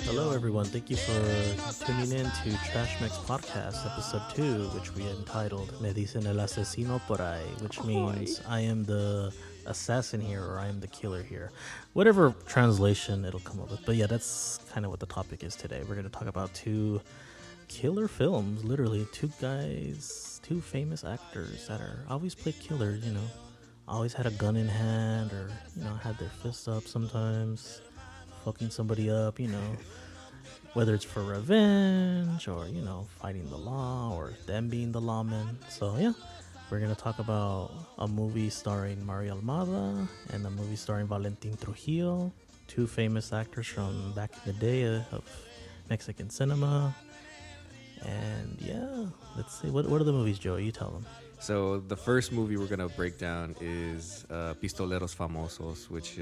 Hello, everyone. Thank you for tuning in to Trash Mix Podcast, episode 2, which we entitled Me Dicen el Asesino por ahí, which means I am the assassin here or I am the killer here. Whatever translation it'll come up with. But yeah, that's kind of what the topic is today. We're going to talk about two killer films, literally two guys, two famous actors that are always played killers, always had a gun in hand or, had their fists up sometimes, fucking somebody up, whether it's for revenge or, fighting the law or them being the lawmen. So, yeah, we're going to talk about a movie starring Mario Almada and a movie starring Valentin Trujillo, two famous actors from back in the day of Mexican cinema. And, yeah, let's see. What are the movies, Joe? You tell them. So the first movie we're going to break down is Pistoleros Famosos, which...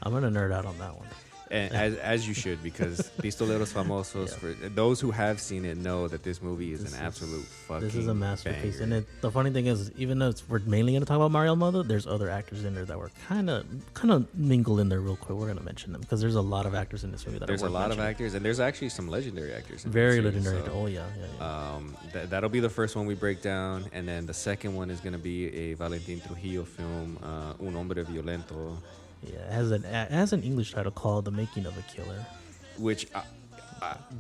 I'm going to nerd out on that one. And as you should, because Pistoleros Famosos, for those who have seen it, know that this movie is an absolute fucking This is a masterpiece. banger. And the funny thing is, even though we're mainly going to talk about Mario Almada, there's other actors in there that were kind of mingled in there real quick. We're going to mention them because there's a lot of actors in this movie that There's are a lot mentioning. of actors, and there's actually some legendary actors. Very this series, legendary. so, Oh, yeah. that'll be the first one we break down, and then the second one is going to be a Valentin Trujillo film, Un Hombre Violento. Yeah, it has an English title called The Making of a Killer. Which,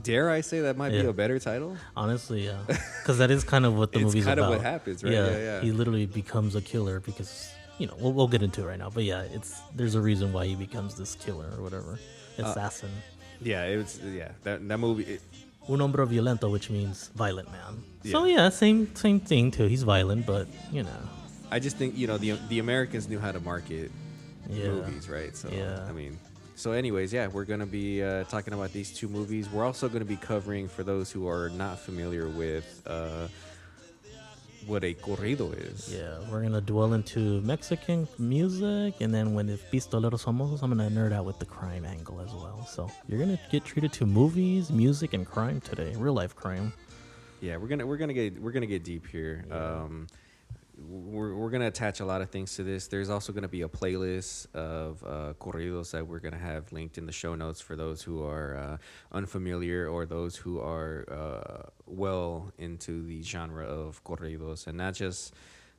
dare I say, that might be a better title? Honestly, yeah. Because that is kind of what the It's movie's kind about. of what happens, right? Yeah. He literally becomes a killer because, we'll get into it right now. But yeah, there's a reason why he becomes this killer or whatever. Assassin. That movie... Un hombre violento, which means violent man. Yeah. So yeah, same thing too. He's violent, but I just think the Americans knew how to market movies, right? So anyways, we're gonna be talking about these two movies. We're also gonna be covering, for those who are not familiar with what a corrido is. Yeah, we're gonna dwell into Mexican music, and then when it's Pistoleros Famosos, I'm gonna nerd out with the crime angle as well. So you're gonna get treated to movies, music, and crime today, real life crime. Yeah, we're gonna get deep here. Yeah. We're gonna attach a lot of things to this. There's also gonna be a playlist of corridos that we're gonna have linked in the show notes for those who are unfamiliar or those who are well into the genre of corridos, and not just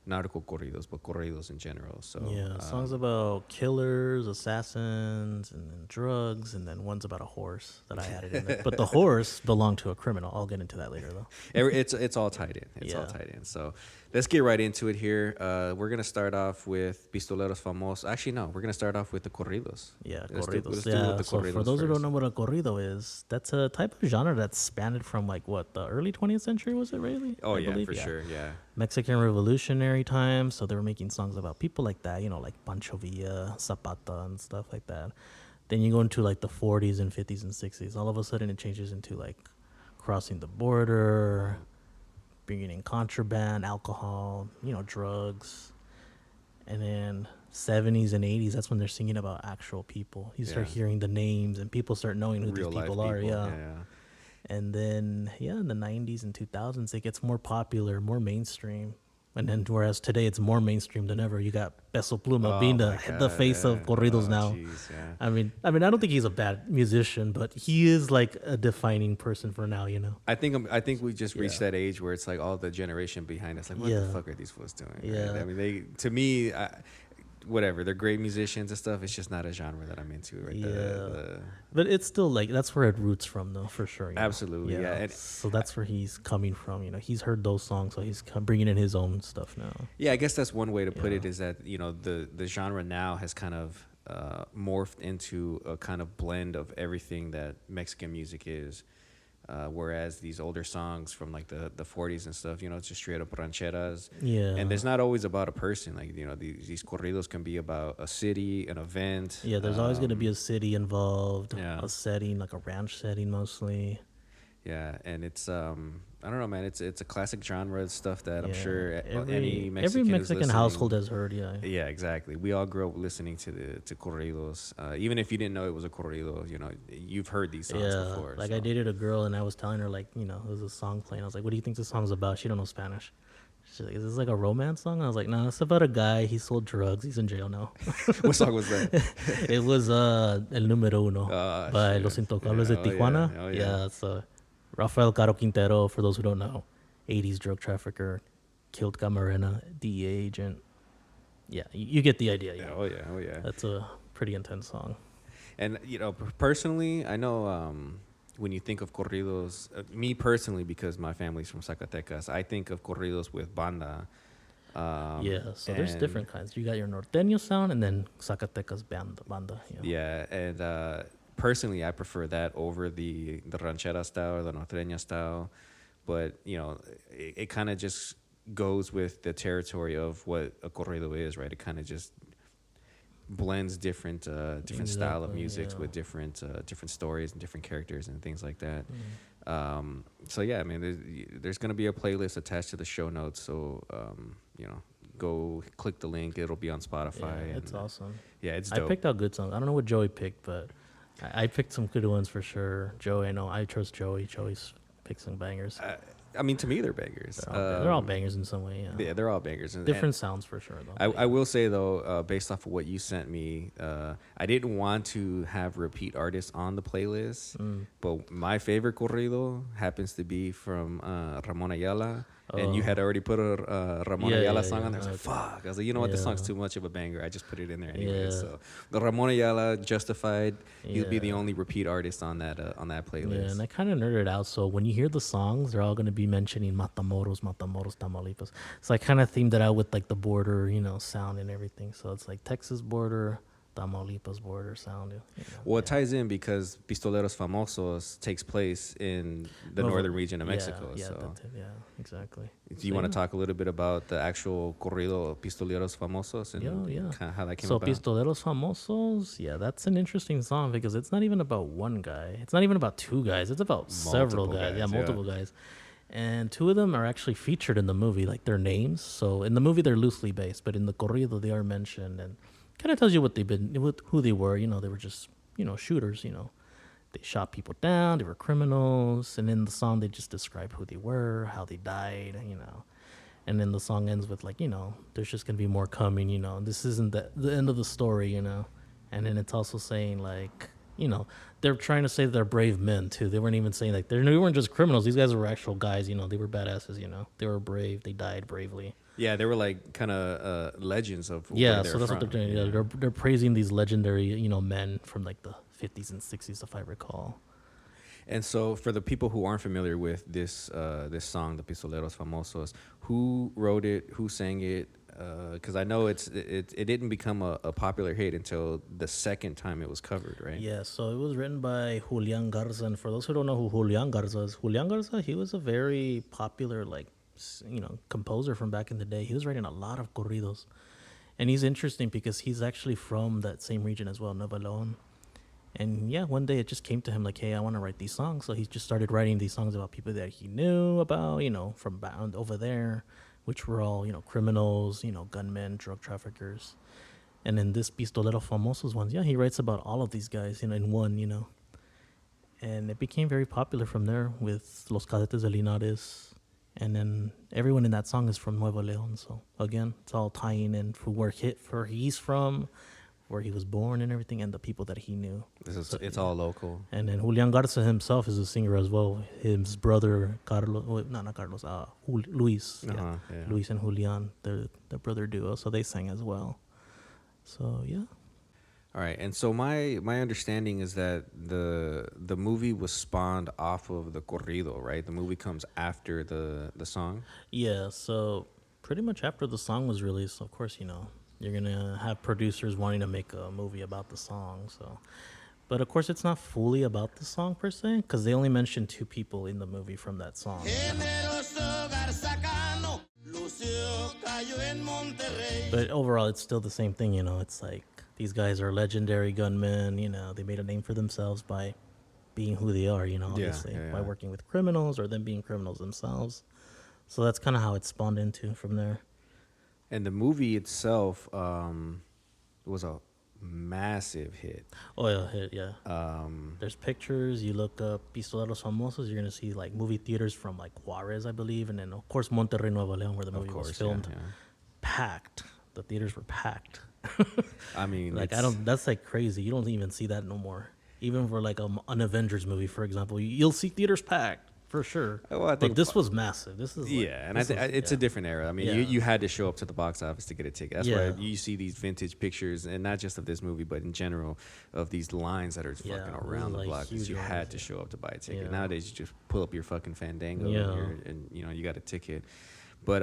narco corridos, but corridos in general. So songs about killers, assassins, and then drugs, and then one's about a horse that I added in there. But the horse belonged to a criminal. I'll get into that later, though. It's all tied in. It's all tied in. So let's get right into it here. We're gonna start off with Pistoleros Famosos. Actually, no, we're gonna start off with the corridos. Yeah, Let's corridos. do with the So corridos for those who don't first. know what a corrido is, that's a type of genre that spanned from the early 20th century, was it really? Oh, I yeah, believe? for sure, yeah. Mexican Revolutionary times, so they were making songs about people like that, like Pancho Villa, Zapata, and stuff like that. Then you go into the 40s and 50s and 60s. All of a sudden, it changes into crossing the border, bringing in contraband, alcohol, drugs. And then 70s and 80s, that's when they're singing about actual people. You start hearing the names, and people start knowing who Real these life people are. people, And then, in the 90s and 2000s, it gets more popular, more mainstream. And then, whereas today it's more mainstream than ever, you got Peso Pluma being the face of corridos now. Geez, yeah. I mean, I don't think he's a bad musician, but he is a defining person for now. I think we just reached that age where it's all the generation behind us, what the fuck are these fools doing? Yeah. Right? I mean, to me, whatever, they're great musicians and stuff. It's just not a genre that I'm into, right? Yeah. But it's still that's where it roots from, though, for sure. Absolutely, yeah. And so that's where he's coming from. He's heard those songs, so he's bringing in his own stuff now. Yeah, I guess that's one way to put it, is that the genre now has kind of morphed into a kind of blend of everything that Mexican music is. Whereas these older songs from the 40s and stuff, it's just straight up rancheras. Yeah. And there's not always about a person. These corridos can be about a city, an event. Yeah, there's always going to be a city involved, yeah. a setting, a ranch setting mostly. Yeah, and it's I don't know, man. It's a classic genre stuff that I'm sure every Mexican Mexican household has heard. Yeah. Yeah, exactly. We all grew up listening to corridos. Even if you didn't know it was a corrido, you've heard these songs before. I dated a girl and I was telling her it was a song playing. I was like, "What do you think the song's about?" She don't know Spanish. She's like, is this like a romance song? I was like, no, it's about a guy. He sold drugs. He's in jail now. What song was that? It was El Número Uno by Shit. Los Intocables de Oh, Tijuana. yeah. Oh, yeah. It's Rafael Caro Quintero, for those who don't know, 80s drug trafficker, killed Camarena, DEA agent. Yeah, you get the idea. Yeah. Oh, yeah. Oh, yeah. That's a pretty intense song. And, personally, I know when you think of corridos, me personally, because my family's from Zacatecas, I think of corridos with banda. So there's different kinds. You got your norteño sound and then Zacatecas banda. Yeah, and personally, I prefer that over the ranchera style or the norteña style. But, it kind of just goes with the territory of what a corrido is, right? It kind of just blends different style of music with different stories and different characters and things like that. So yeah, I mean, there's gonna be a playlist attached to the show notes. So go click the link. It'll be on Spotify. Yeah, it's awesome. Yeah, it's dope. I picked out good songs. I don't know what Joey picked, but I picked some good ones for sure. Joey, I know I trust Joey. Joey's picked some bangers. I mean, to me, they're bangers. They're all bangers in some way. Yeah, they're all bangers. Different sounds for sure, though. I will say, though, based off of what you sent me, I didn't want to have repeat artists on the playlist, but my favorite corrido happens to be from Ramon Ayala. And you had already put a Ramon Ayala song on there. I was like, fuck. I was like, you know what? This song's too much of a banger. I just put it in there anyway. So the Ramon Ayala, Justified, he'll be the only repeat artist on that playlist. Yeah, and I kind of nerded out. So when you hear the songs, they're all going to be mentioning Matamoros, Tamaulipas. So I kind of themed it out with like the border, sound and everything. So it's like Texas border, Tamaulipas border sound. Well, it ties in because Pistoleros Famosos takes place in the northern region of Mexico. Yeah, so. that's it. Yeah, exactly. Do you want to talk a little bit about the actual corrido Pistoleros Famosos and kind of how that came about? So Pistoleros Famosos, that's an interesting song because it's not even about one guy. It's not even about two guys. It's about several guys. Yeah, multiple guys. And two of them are actually featured in the movie, like their names. So in the movie, they're loosely based, but in the corrido, they are mentioned and kind of tells you what who they were. They were just, shooters, They shot people down. They were criminals. And in the song, they just describe who they were, how they died, And then the song ends with like, there's just going to be more coming, This isn't the end of the story, And then it's also saying like, they're trying to say they're brave men too. They weren't even saying like, they weren't just criminals. These guys were actual guys, They were badasses, They were brave. They died bravely. Yeah, they were like kind of legends of where so that's from. What they're doing. Yeah, they're praising these legendary, men from like the 50s and 60s, if I recall. And so, for the people who aren't familiar with this song, the Pistoleros Famosos, who wrote it, who sang it? Because I know it didn't become a popular hit until the second time it was covered, right? Yeah, so it was written by Julian Garza. And for those who don't know who Julian Garza is, he was a very popular composer from back in the day. He was writing a lot of corridos, and he's interesting because he's actually from that same region as well, Nuevo León. And one day it just came to him like, hey, I want to write these songs. So he just started writing these songs about people that he knew about, from over there, which were all, criminals, gunmen, drug traffickers. And in this Pistolero Famosos ones, he writes about all of these guys, in one, And it became very popular from there with Los Cadetes de Linares. And then everyone in that song is from Nuevo León. So again, it's all tying in for where he's from, where he was born and everything, and the people that he knew. It's all local. And then Julian Garza himself is a singer as well. His brother Luis. Luis and Julian, they're the brother duo. So they sang as well. So yeah. All right, and so my understanding is that the movie was spawned off of the corrido, right? The movie comes after the song? Yeah, so pretty much after the song was released, of course, you're going to have producers wanting to make a movie about the song. So, but of course, it's not fully about the song per se, because they only mention two people in the movie from that song. But overall, it's still the same thing, It's like, these guys are legendary gunmen, They made a name for themselves by being who they are, obviously. By working with criminals or them being criminals themselves. So that's kind of how it spawned into from there. And the movie itself was a massive hit. Oh yeah, hit, yeah. There's pictures. You look up Pistoleros Famosos, you're gonna see like movie theaters from like Juarez, I believe, and then of course Monterrey, Nuevo León, where the movie was filmed. Yeah. Packed. The theaters were packed. I mean, like that's like crazy. You don't even see that no more. Even for like an Avengers movie, for example, you'll see theaters packed for sure. Well, I think but this was massive. This is it's a different era. I mean, you had to show up to the box office to get a ticket. That's why you see these vintage pictures, and not just of this movie, but in general, of these lines that are fucking around the block. Because you had to show up to buy a ticket. Nowadays, you just pull up your fucking Fandango and you got a ticket. But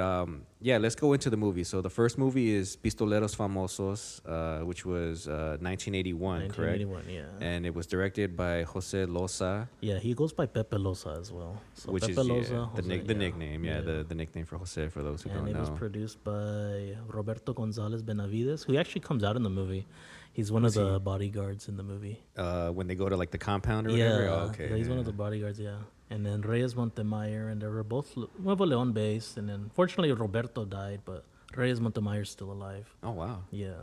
let's go into the movie. So the first movie is Pistoleros Famosos, which was 1981, correct? 1981, yeah. And it was directed by José Loza. Yeah, he goes by Pepe Loza as well. So which Pepe is Loza, the nickname, the nickname for José, for those who don't know. And it was produced by Roberto González Benavides, who actually comes out in the movie. He's one of the bodyguards in the movie. When they go to like the compound or whatever? Oh, okay. Yeah, he's one of the bodyguards, yeah. And then Reyes Montemayor, and they were both Nuevo León based. And then fortunately Roberto died, but Reyes Montemayor's still alive. Oh, wow. Yeah.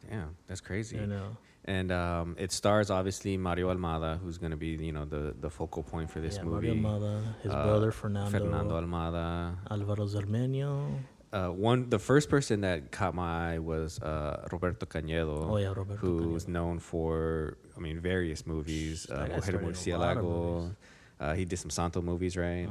Damn, that's crazy. I know. And it stars obviously Mario Almada, who's going to be the focal point for this movie. Mario Almada, his brother Fernando Almada, Álvaro Zermeño. The first person that caught my eye was Roberto Cañedo. Oh yeah, Roberto. Who's known for various movies. Mujer Murciélago. He did some Santo movies, right?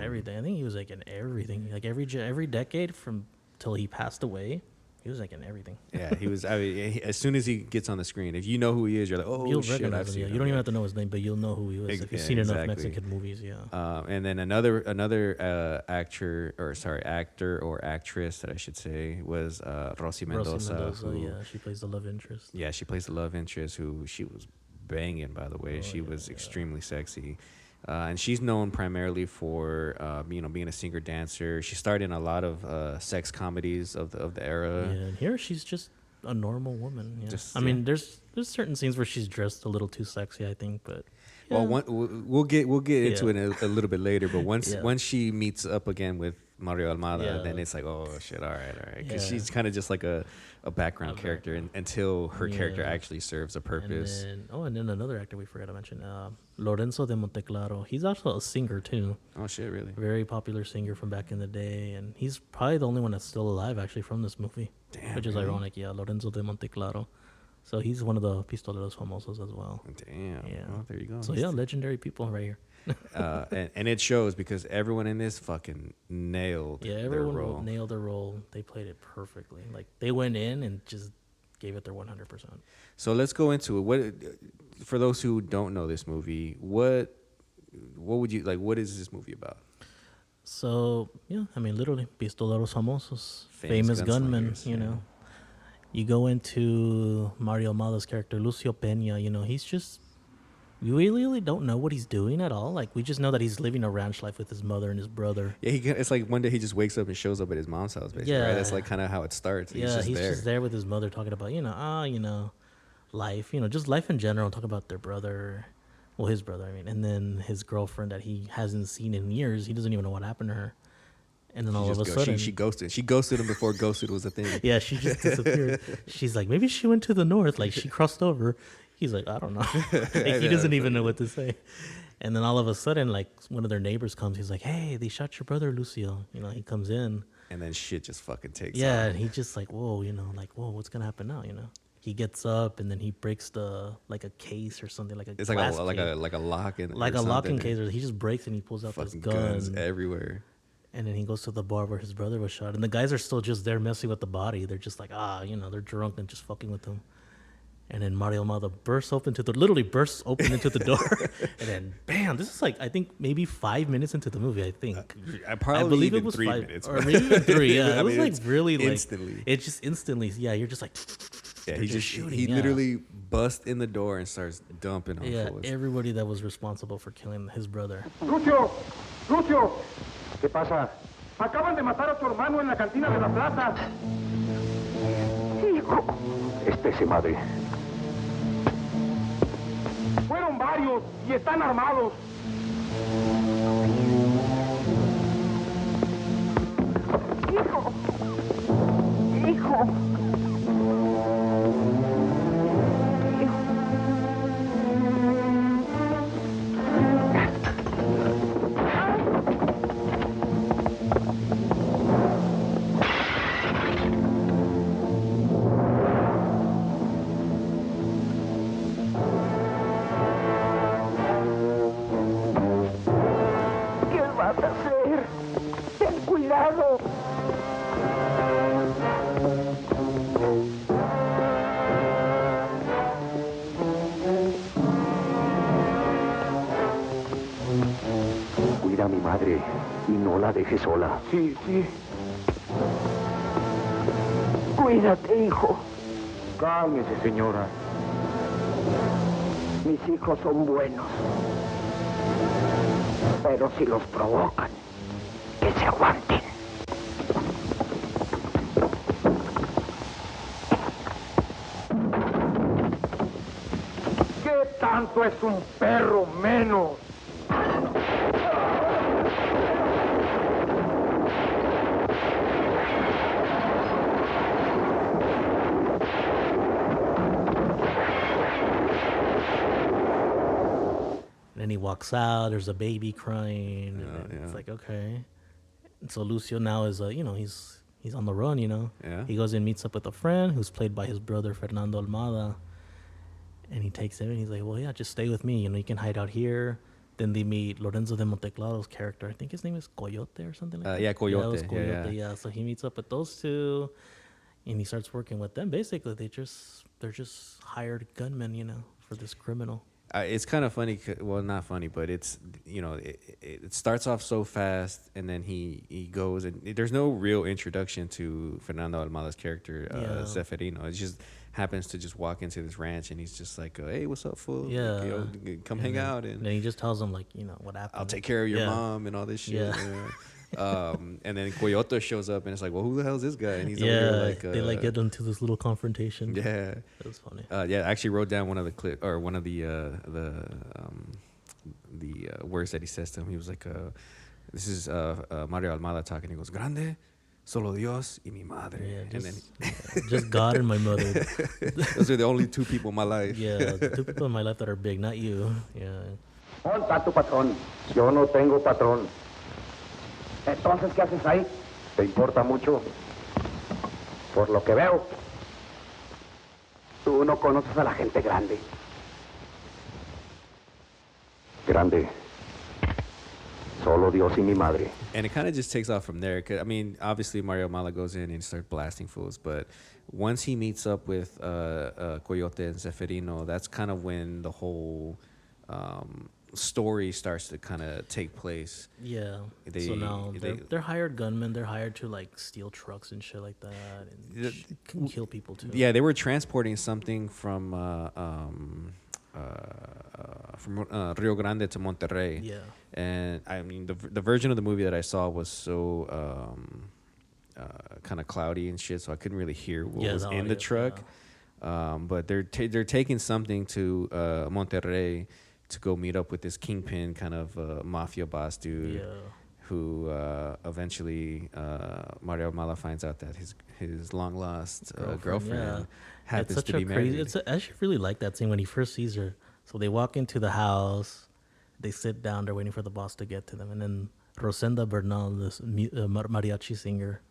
Everything. I think he was like in everything. Like every decade from till he passed away, he was like in everything. Yeah, he was. As soon as he gets on the screen, if you know who he is, you're like, oh, you'll shit, recognize him. Yeah. You don't even have to know his name, but you'll know who he was if you've seen enough Mexican movies. Yeah. And then another actor or actress that I should say was Rossy Mendoza. Yeah, she plays the love interest. Yeah, she plays the love interest. Who she was banging, by the way. She was extremely sexy. And she's known primarily for, being a singer dancer. She starred in a lot of sex comedies of the era. Yeah, and here she's just a normal woman. Yeah. I mean, there's certain scenes where she's dressed a little too sexy, I think, but. Yeah. Well, we'll get into it a little bit later. But once she meets up again with Mario Almada, then it's like, oh shit, all right, because she's kind of just like a background character until her character actually serves a purpose. And then another actor we forgot to mention, Lorenzo de Monteclaro. He's also a singer too. Oh shit, really? Very popular singer from back in the day, and he's probably the only one that's still alive actually from this movie. Damn, which is ironic. Yeah, Lorenzo de Monteclaro. So he's one of the Pistoleros Famosos as well. Damn. Yeah. Well, there you go. So legendary people right here. And it shows because everyone in this fucking nailed their role. Yeah, nailed their role. They played it perfectly. Like they went in and just gave it their 100%. So let's go into it. What, for those who don't know this movie, what would you like? What is this movie about? So literally, Pistoleros Famosos, famous gunmen. You go into Mario Almada's character, Lucio Peña. He's just. We really don't know what he's doing at all. Like, we just know that he's living a ranch life with his mother and his brother. Yeah, it's like one day he just wakes up and shows up at his mom's house, basically, right? That's like kind of how it starts. He's just there with his mother talking about, life, just life in general, talk about their brother, his brother, and then his girlfriend that he hasn't seen in years. He doesn't even know what happened to her. And then all of a sudden... She ghosted. She ghosted him before ghosted was a thing. Yeah, she just disappeared. She's like, maybe she went to the north. Like, she crossed over. He's like, I don't know. He doesn't even know what to say. And then all of a sudden, like, one of their neighbors comes. He's like, hey, they shot your brother, Lucio. He comes in. And then shit just fucking takes off. Yeah, and he just like, whoa, what's going to happen now, He gets up and then he breaks a case or something, like a it's glass like a lock in like a locking case. Or he just breaks and he pulls out this gun. Guns everywhere. And then he goes to the bar where his brother was shot. And the guys are still just there messing with the body. They're just like, they're drunk and just fucking with him. And then Mario Almada bursts open into the door. And then, bam, this is like, I think maybe 5 minutes into the movie, I think. I believe it was 3 minutes. Or maybe even 3, yeah. It was like really like. Instantly. It just instantly, you're just like. Yeah, he literally busts in the door and starts dumping on fools. Everybody that was responsible for killing his brother. Lucio, ¿qué pasa? Acaban de matar a tu hermano en la cantina de la plaza. Hijo, especie madre. Fueron varios y están armados. Hijo. Cuida a mi madre y no la dejes sola. Sí, sí. Cuídate, hijo. Cálmese, señora. Mis hijos son buenos. Pero si los provocan, que se aguanten. ¿Qué tanto es un perro menos? And he walks out. There's a baby crying. And it's like, okay. And so Lucio now is, he's on the run, Yeah. He goes and meets up with a friend who's played by his brother, Fernando Almada. And he takes him and he's like, well, yeah, just stay with me. You can hide out here. Then they meet Lorenzo de Monteclaro's character. I think his name is Coyote or something like that. Yeah, Coyote. Yeah, it was Coyote, yeah. So he meets up with those two and he starts working with them. Basically, they're just hired gunmen, for this criminal. It's kind of funny. Well, not funny, but it's it starts off so fast, and then he goes, and there's no real introduction to Fernando Almada's character, Zeferino. It just happens to just walk into this ranch, and he's just like, "Hey, what's up, fool? Yeah, like, come hang out." And then he just tells him what happened. I'll take care of your mom and all this shit. Yeah. And then Coyote shows up, and it's like, well, who the hell is this guy? And he's over here they get into this little confrontation. Yeah, it was funny. I actually wrote down one of the clip or one of the words that he says to him. He was like, "This is Mario Almada talking." He goes, "Grande, solo Dios y mi madre." Yeah, and then just God and my mother. Those are the only two people in my life. Yeah, the two people in my life that are big, not you. Yeah. ¿Dónde está tu patrón? Yo no tengo patrón. Entonces, ¿qué haces ahí? ¿Te importa mucho? Por lo que veo, tú no conoces a la gente grande. Grande. Solo Dios y mi madre. And it kind of just takes off from there. 'Cause, I mean, obviously Mario Almada goes in and starts blasting fools, but once he meets up with Coyote and Zeferino, that's kind of when the whole story starts to kind of take place. Yeah. So now they're hired gunmen. They're hired to steal trucks and shit like that, and can kill people too. Yeah, they were transporting something from Rio Grande to Monterrey. Yeah. And I mean, the version of the movie that I saw was so kind of cloudy and shit, so I couldn't really hear what was in the truck. Yeah. But they're taking something to Monterrey to go meet up with this kingpin kind of mafia boss dude, who eventually Mario Almada finds out that his long lost girlfriend happens to be married. I actually really like that scene when he first sees her. So they walk into the house, they sit down, they're waiting for the boss to get to them, and then Rosenda Bernal, this mariachi singer,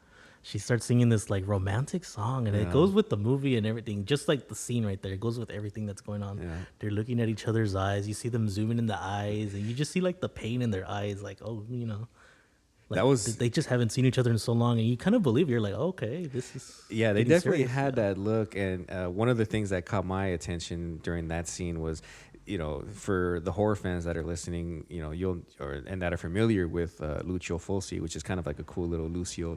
she starts singing this romantic song, and it goes with the movie and everything, just like the scene right there. It goes with everything that's going on. Yeah. They're looking at each other's eyes. You see them zooming in the eyes, and you just see the pain in their eyes, that was they just haven't seen each other in so long, and you kind of believe you're like, okay, this is they definitely had that look. And one of the things that caught my attention during that scene was, for the horror fans that are listening, and that are familiar with Lucio Fulci, which is kind of like a cool little Lucio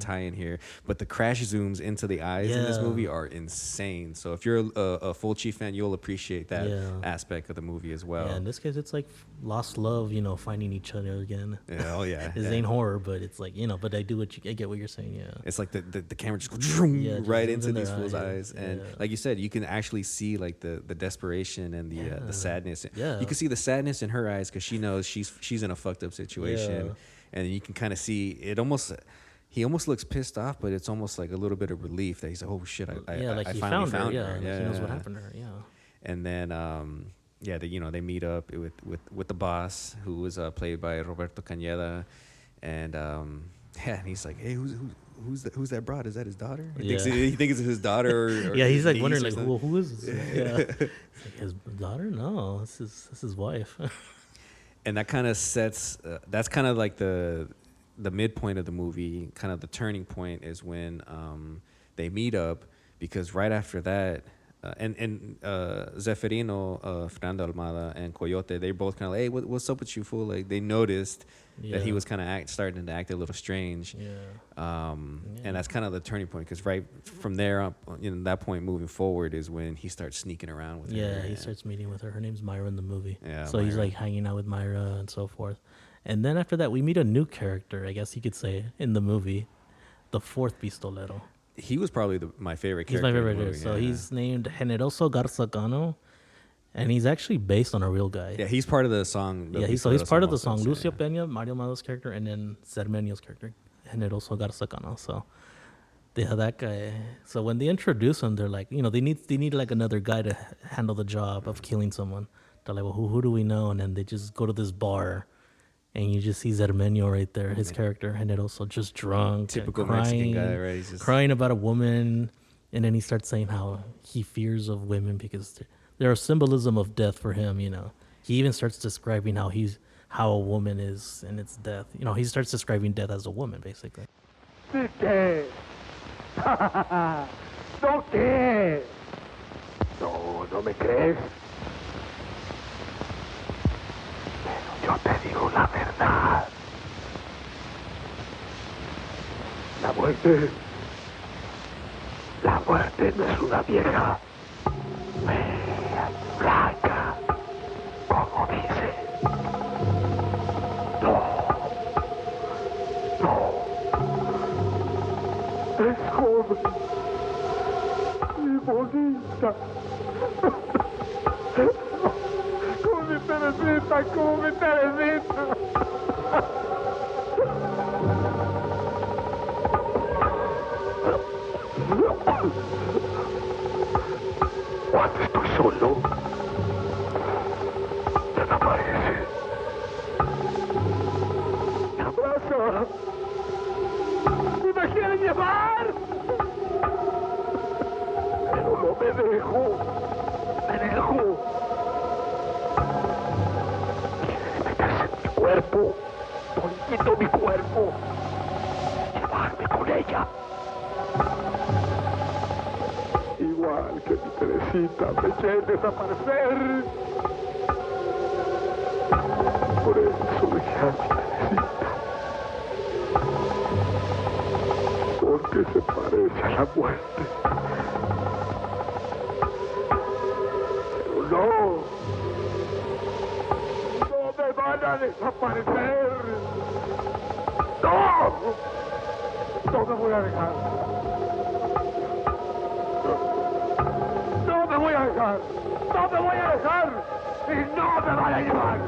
tie-in here. But the crash zooms into the eyes in this movie are insane. So if you're a Fulci fan, you'll appreciate that aspect of the movie as well. Yeah, in this case, it's like lost love, finding each other again. Yeah, oh yeah. This ain't horror, but it's like, but I get what you're saying. Yeah, it's like the camera just goes right into these fools' eyes, and like you said, you can actually see the desperation and the sadness. Yeah, you can see the sadness in her eyes because she knows she's in a fucked up situation, and you can kind of see it. He almost looks pissed off, but it's almost like a little bit of relief that he's like, oh shit, I finally found her. Yeah, he knows what happened to her. Yeah, and then they meet up with the boss, who was played by Roberto Cañeda, and and he's like, hey, who's that broad? Is that his daughter? He thinks it's his daughter. Or he's like wondering who is this? Yeah, it's like his daughter? No, this is his wife. And that kind of sets. That's kind of like the midpoint of the movie. Kind of the turning point is when they meet up, because right after that, Zeferino, Fernando Almada, and Coyote, they're both kind of like, hey, what's up with you, fool? Like, they noticed that he was kind of starting to act a little strange. And that's kind of the turning point, because right from there up, that point moving forward is when he starts sneaking around with her. Yeah, he starts meeting with her. Her name's Myra in the movie. Yeah, so he's like hanging out with Myra and so forth. And then after that, we meet a new character, I guess you could say, in the movie, the fourth Pistolero. He was probably my favorite character. He's my favorite. So he's named Generoso Garzagano, and he's actually based on a real guy. Yeah, he's part of the song. He's part of the song. Lucio Peña, Mario Mado's character, and then Zermeño's character, Generoso Garzagano. So they have that guy. So when they introduce him, they're like, they need like another guy to handle the job of killing someone. They're like, well, who do we know? And then they just go to this bar. And you just see Zermeño right there, his character, and it also just drunk, typical crying, Mexican guy, right? He's just crying about a woman, and then he starts saying how he fears of women because they're a symbolism of death for him. He even starts describing how a woman is and its death. He starts describing death as a woman, basically. ¿Sí qué? ¿No qué? ¿No me crees? Yo te digo la verdad. La muerte no es una vieja blanca, como dice. No. Es joven y bonita. Como mi Teresita. Cuando estoy solo, desaparece. Me abraza. Y me quiere llevar. Pero no me dejo. Cuerpo, todito mi cuerpo, llevarme con ella. Igual que mi Teresita me quiere desaparecer. Por eso dejé a mi Teresita. Porque se parece a la muerte. Pero no. Van a desaparecer. ¡No! No me voy a dejar. No me voy a dejar. No me voy a dejar. Y no me van a llevar.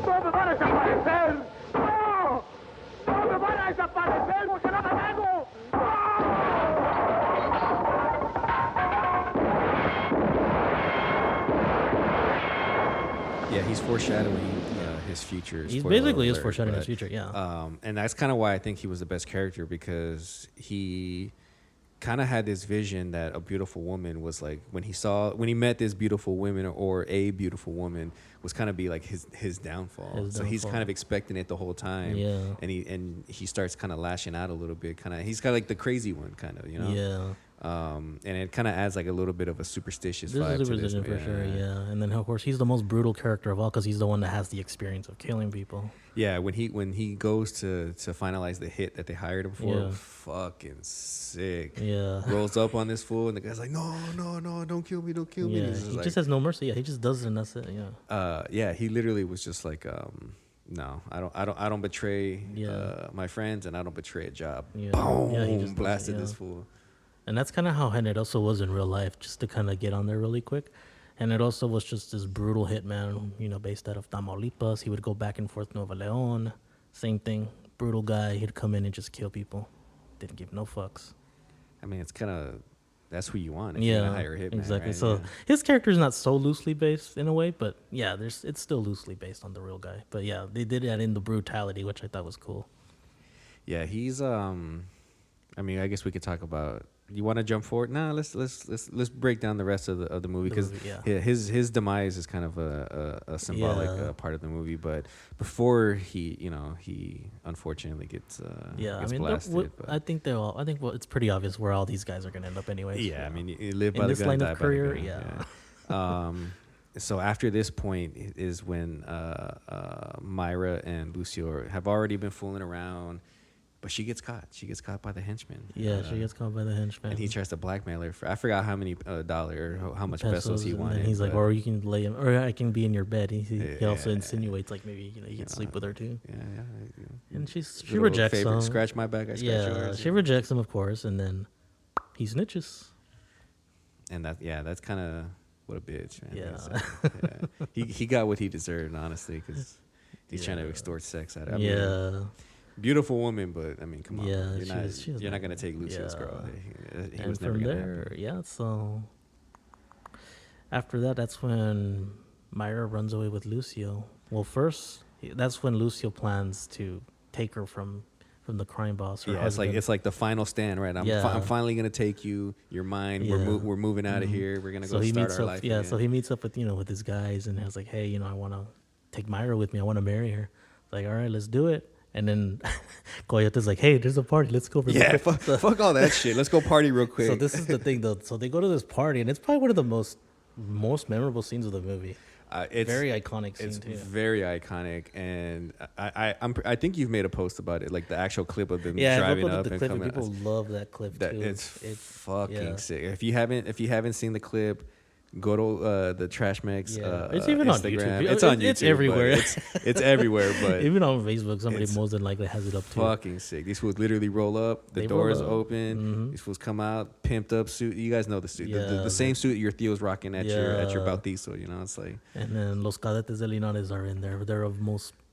No me van a desaparecer. No. No me van a desaparecer porque no me dejo. Yeah, he's foreshadowing his future. He's basically is foreshadowing his future, yeah. And that's kind of why I think he was the best character, because he kind of had this vision that a beautiful woman was like, when he met this beautiful woman or a beautiful woman, was kind of be like his downfall. So he's kind of expecting it the whole time. Yeah. And he starts kind of lashing out a little bit. He's kind of like the crazy one, kind of, Yeah. And it kind of adds like a little bit of a superstitious vibe to this. For sure, yeah. And then of course he's the most brutal character of all because he's the one that has the experience of killing people. Yeah, when he goes to finalize the hit that they hired him for, fucking sick. Yeah. Rolls up on this fool and the guy's like, no, don't kill me. Yeah, he just has no mercy. Yeah, he just does it and that's it. Yeah. Yeah, he literally was just like, no, I don't betray my friends, and I don't betray a job. Yeah. Boom, Yeah, he just blasted this fool. And that's kind of how Generoso was in real life, just to kind of get on there really quick. Generoso was just this brutal hitman, based out of Tamaulipas. He would go back and forth Nuevo León. Same thing, brutal guy. He'd come in and just kill people. Didn't give no fucks. I mean, it's kind of, that's who you want if you're gonna hire a hitman. Exactly. Right? So his character is not so loosely based in a way, but yeah, it's still loosely based on the real guy. But yeah, they did that in the brutality, which I thought was cool. Yeah, he's I mean, I guess we could talk about you want to jump forward? Nah, let's break down the rest of the movie, because his demise is kind of a symbolic part of the movie. But before he unfortunately gets blasted. I think it's pretty obvious where all these guys are gonna end up anyways. Yeah, I mean, you live by the gun, die by the gun. So after this point is when Myra and Lucio have already been fooling around. But she gets caught. She gets caught by the henchman. Yeah, she gets caught by the henchman. And he tries to blackmail her for, I forgot how many dollar or how much pesos he wanted. And he's like, or you can lay him, or I can be in your bed. He also insinuates like maybe you can sleep with her too. Yeah. And she rejects him. Scratch my back, I scratch yours. She rejects him, of course, and then he snitches. And that's kind of what a bitch, man. Yeah. He got what he deserved, honestly, because he's trying to extort sex out of her. Yeah. Beautiful woman, but I mean, come on. Yeah, you're not gonna take Lucio's girl. He was never gonna there. happen. Yeah. So after that, that's when Myra runs away with Lucio. Well, first, that's when Lucio plans to take her from the crime boss. Yeah, it's like the final stand, right? I'm finally gonna take you. You're mine. Yeah. We're moving out of here. We're gonna go start our life. Yeah. Again. So he meets up with his guys and has like, hey, I want to take Myra with me. I want to marry her. Like, all right, let's do it. And then Coyote's like, hey, there's a party. Let's go. Fuck all that shit. Let's go party real quick. So this is the thing, though. So they go to this party, and it's probably one of the most memorable scenes of the movie. It's very iconic scene, too. It's very iconic, and I think you've made a post about it, like the actual clip of them driving up and coming. People love that clip, too. It's fucking sick. If you haven't seen the clip, go to the Trash Mix. It's even Instagram. on YouTube. It's on YouTube. It's everywhere. It's everywhere. But even on Facebook, somebody more than likely has it up too. Fucking sick. These fools literally roll up. The doors open. Mm-hmm. These fools come out, pimped up suit. You guys know the suit. The same suit your Theo's rocking at your bautizo. It's like. And then Los Cadetes de Linares are in there. They're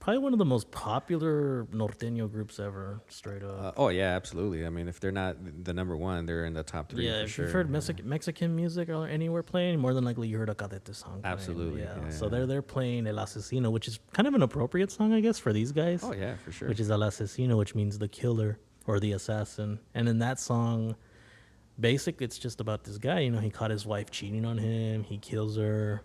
probably one of the most popular norteño groups ever, straight up. Oh yeah, absolutely. I mean, if they're not the number one, they're in the top 3 for if sure. you've heard Mexican music or anywhere playing, more than likely you heard a Cadete song playing. Absolutely. So they're playing El Asesino, which is kind of an appropriate song, I guess, for these guys. Oh yeah, for sure. Which is El Asesino, which means the killer or the assassin. And in that song, basically it's just about this guy. He caught his wife cheating on him. He kills her.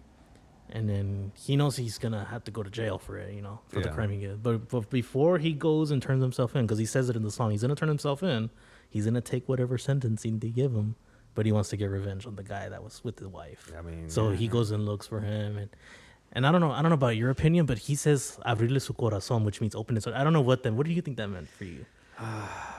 And then he knows he's going to have to go to jail for it, for the crime he did. But before he goes and turns himself in, because he says it in the song, he's going to turn himself in. He's going to take whatever sentencing they give him. But he wants to get revenge on the guy that was with his wife. I mean, so he goes and looks for him. And I don't know about your opinion, but he says, abrirle su corazón, which means open his heart. I don't know what do you think that meant for you?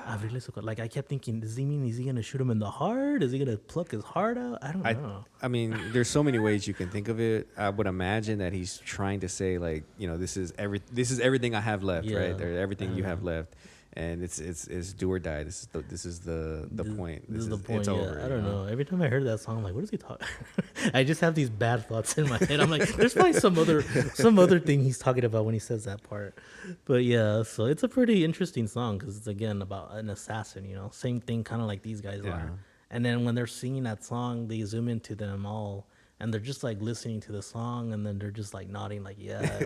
Abrirle su corazón. Like, I kept thinking, is he going to shoot him in the heart? Is he going to pluck his heart out? I don't know. I mean, there's so many ways you can think of it. I would imagine that he's trying to say, like, this is everything I have left, right? Or everything you have left. And it's do or die. This is the point. This is the point. It's over. I don't know. Every time I heard that song, I'm like, what is he talking? I just have these bad thoughts in my head. I'm like, there's probably some other thing he's talking about when he says that part. But yeah, so it's a pretty interesting song because it's again about an assassin. Same thing, kind of like these guys are. And then when they're singing that song, they zoom into them all. And they're just like listening to the song, and then they're just like nodding, like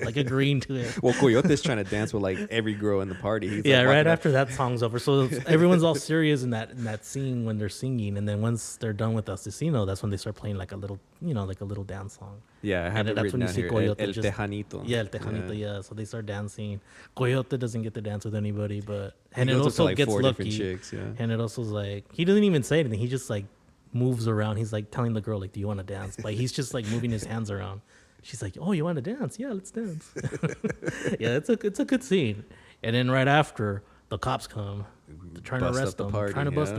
like agreeing to it. Well, Coyote's trying to dance with like every girl in the party. He's right after that song's over, so everyone's all serious in that scene when they're singing, and then once they're done with Asesino, that's when they start playing like a little, like a little dance song. Yeah, I have it written down here. El Tejanito. Yeah, El Tejanito. Yeah, so they start dancing. Coyote doesn't get to dance with anybody, but and it also like gets lucky. Chicks, and it also is like he doesn't even say anything. He just like moves around. He's like telling the girl, like, do you want to dance? Like he's just like moving his hands around. She's like, oh, you want to dance? Yeah, let's dance. Yeah, it's a good scene. And then right after, the cops come, trying to arrest them, trying to bust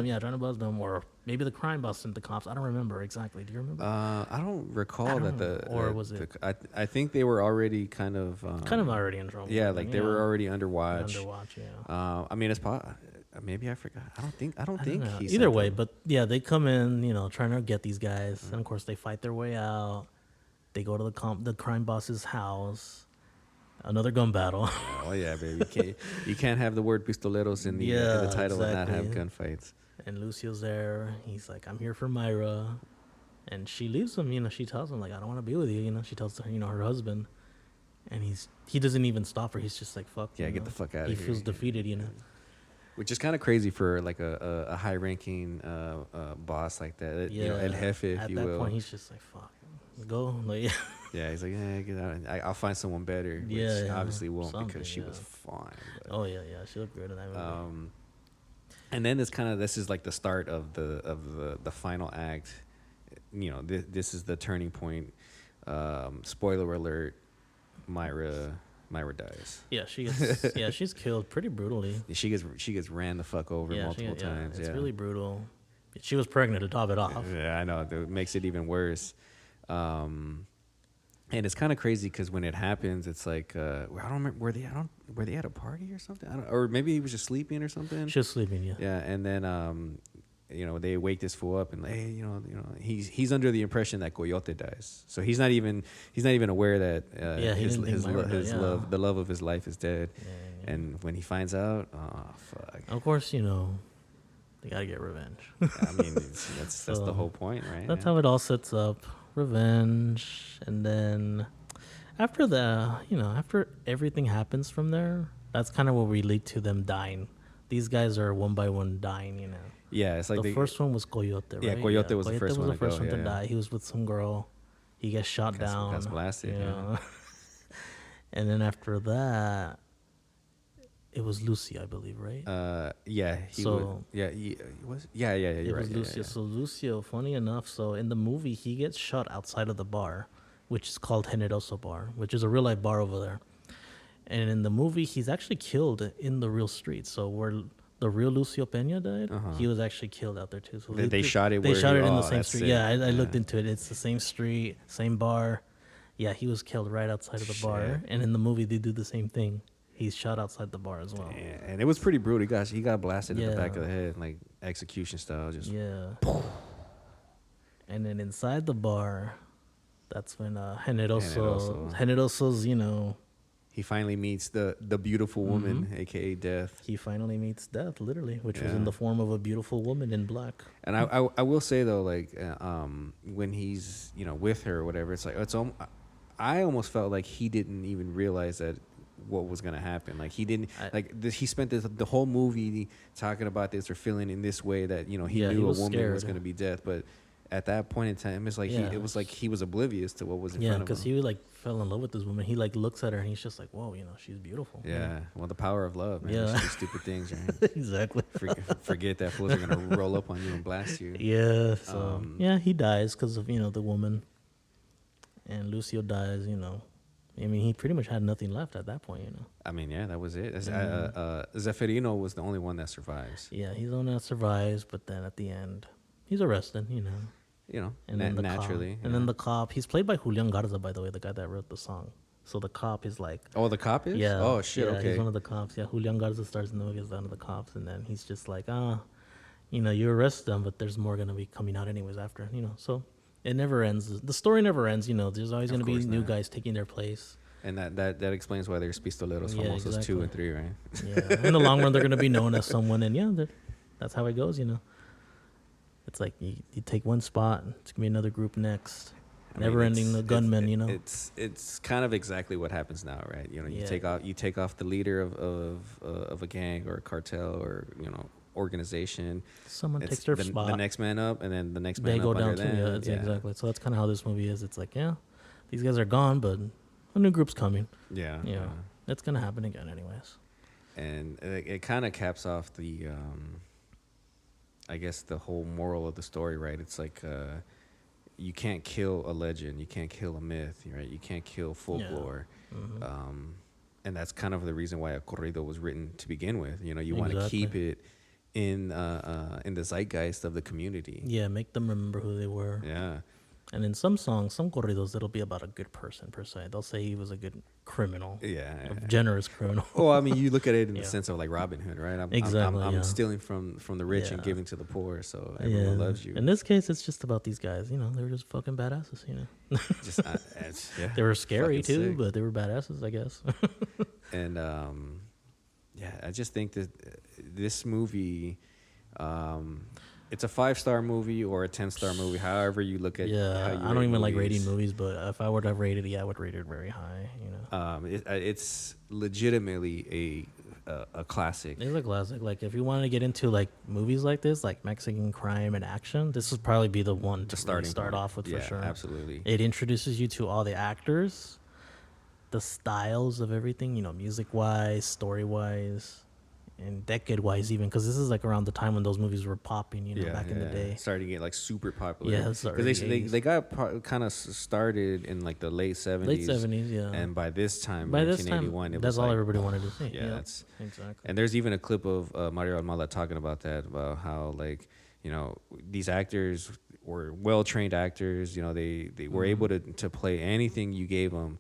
them, or maybe the crime busted the cops. I don't remember exactly. Do you remember? I don't recall was it? I think they were already kind of already in trouble. Yeah, like they were already under watch. Yeah. I mean, it's maybe I forgot. I don't think he either way, but yeah, they come in, trying to get these guys, and of course they fight their way out. They go to the crime boss's house. Another gun battle. Oh yeah, baby! You can't have the word pistoleros in the title and not have gunfights. And Lucio's there. He's like, "I'm here for Myra," and she leaves him. She tells him like, "I don't want to be with you." She tells her, her husband, and he doesn't even stop her. He's just like, "Fuck." Yeah, get the fuck out of here. He feels defeated. Which is kind of crazy for like a high-ranking boss like that. Yeah, You know, El Jefe, if at you that will. point, he's just like, fuck, go. Like, Yeah, he's like, get out. I'll find someone better. Which Yeah, obviously won't something, because she yeah. was fine. But, oh yeah, she looked good in that movie. and then this is like the start of the final act. You know, this is the turning point. Spoiler alert: Myra dies. Yeah, she's killed pretty brutally. She gets ran the fuck over multiple times. It's really brutal. She was pregnant to top it off. Yeah, I know. That makes it even worse. And it's kind of crazy because when it happens, it's like I don't remember were they at a party or something? Or maybe he was just sleeping or something. She was sleeping, yeah. Yeah, and then you know, they wake this fool up and like, hey, you know, he's under the impression that Coyote dies, so he's not even aware that the love of his life is dead. Yeah. And when he finds out, oh fuck. Of course, you know, they gotta get revenge. I mean, that's the whole point, right? That's how it all sets up. Revenge, and then after after everything happens from there, that's kind of where we lead to them dying. These guys are one by one dying, you know. Yeah, it's like the first one was Coyote, right? Yeah, Coyote was the first one to die. He was with some girl. He gets shot down. Gets blasted. Yeah. And then after that, it was Lucy, I believe, right? Yeah. He was. Yeah. You're right. Lucio. Yeah. So Lucio, funny enough, so in the movie he gets shot outside of the bar, which is called Generoso Bar, which is a real life bar over there. And in the movie, he's actually killed in the real street. So where the real Lucio Peña died, he was actually killed out there too. So they shot it. They shot it in the oh, same street. Yeah, I looked into it. It's the same street, same bar. Yeah, he was killed right outside of the bar. And in the movie, they do the same thing. He's shot outside the bar as well. Yeah, and it was pretty brutal. He got blasted in the back of the head, like execution style. Just And then inside the bar, that's when Generoso's, you know. He finally meets the beautiful woman, aka Death. He finally meets Death, literally, which was in the form of a beautiful woman in black. And I will say though, like when he's with her or whatever, it's like I almost felt like he didn't even realize that what was gonna happen. Like he didn't he spent the whole movie talking about this or feeling in this way that he knew a woman was gonna be Death, but at that point in time, it's like it was like he was oblivious to what was in front of him. Yeah, because he fell in love with this woman. He looks at her and he's just like, whoa, she's beautiful. Yeah, well, the power of love, man. Yeah, stupid things, right? Exactly. Forget that fools are gonna roll up on you and blast you. Yeah. So he dies because of the woman, and Lucio dies. I mean, he pretty much had nothing left at that point. I mean, yeah, that was it. Zeferino was the only one that survives. Yeah, he's the one that survives, but then at the end, he's arrested. And then the naturally. Cop, and then the cop, he's played by Julian Garza, by the way, the guy that wrote the song. So the cop is like... Oh, the cop is? Yeah. Oh, shit, okay. He's one of the cops. Yeah, Julian Garza stars in the movie as one of the cops, and then he's just like, you arrest them, but there's more going to be coming out anyways after, So it never ends. The story never ends, There's always going to be new guys taking their place. And that explains why there's Pistoleros Famosos 2 and 3, right? Yeah. In the long run, they're going to be known as someone, and that's how it goes, It's like you take one spot, it's gonna be another group next. Never ending the gunmen, It's kind of exactly what happens now, right? You take off the leader of a gang or a cartel or organization. Someone takes their spot. The next man up, and then the next man they up go down under too. them. Yeah, exactly. So that's kind of how this movie is. It's like, these guys are gone, but a new group's coming. Yeah. That's gonna happen again, anyways. And it kind of caps off the. I guess the whole moral of the story, right? It's like you can't kill a legend, you can't kill a myth, right? You can't kill folklore, and that's kind of the reason why a corrido was written to begin with. You want to keep it in the zeitgeist of the community. Yeah, make them remember who they were. Yeah. And in some songs, some corridos, it'll be about a good person per se. They'll say he was a good criminal, a generous criminal. Well, I mean, you look at it in the sense of like Robin Hood, right? I'm Exactly. stealing from the rich and giving to the poor, so everyone loves you. In this case, it's just about these guys. They were just fucking badasses. Just they were scary too, sick. but they were badasses, I guess. And I just think that this movie. It's a 5-star movie or a 10-star movie, however you look at. Yeah, I don't even like rating movies, but if I were to rate it, I would rate it very high. It's legitimately a classic. It's a classic. Like if you want to get into like movies like this, like Mexican crime and action, this would probably be the one to really start off with for sure. Absolutely. It introduces you to all the actors, the styles of everything, you know, music wise, story wise, and decade wise even, because this is like around the time when those movies were popping, you know, back in the day. Starting to get like super popular. Yeah, because they got kind of started in like the late 70s. Late 70s, yeah. And by this time, by 1981, that's all everybody wanted to see. Yeah, that's exactly. And there's even a clip of Mario Almada talking about that, about how like, you know, these actors were well-trained actors. You know, they were able to play anything you gave them.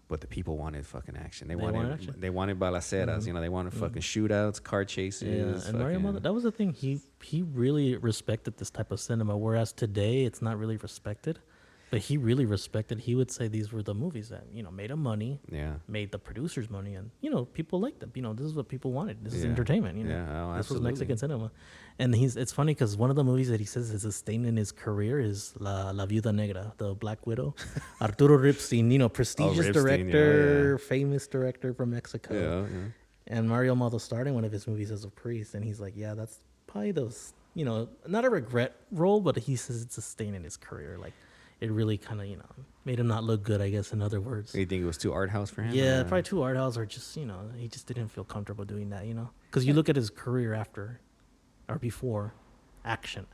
But the people wanted fucking action. They wanted balaceras. You know, they wanted fucking shootouts, car chases. Yeah, and Mario Almada, that was the thing. He really respected this type of cinema, whereas today it's not really respected. But he really respected. He would say these were the movies that, you know, made him money. Yeah. Made the producers money, and you know, people liked them. You know, this is what people wanted. This is entertainment. You know, this was Mexican cinema. And it's funny because one of the movies that he says is a stain in his career is La Viuda Negra, the Black Widow. Arturo Ripstein, you know, prestigious director, famous director from Mexico. Yeah. And Mario Almada starred in one of his movies as a priest, and he's like, yeah, that's probably those, you know, not a regret role, but he says it's a stain in his career, like. It really kind of, you know, made him not look good, I guess, in other words. You think it was too art house for him? Yeah, probably too art house, or just, you know, he just didn't feel comfortable doing that, you know? Because you look at his career after or before, action,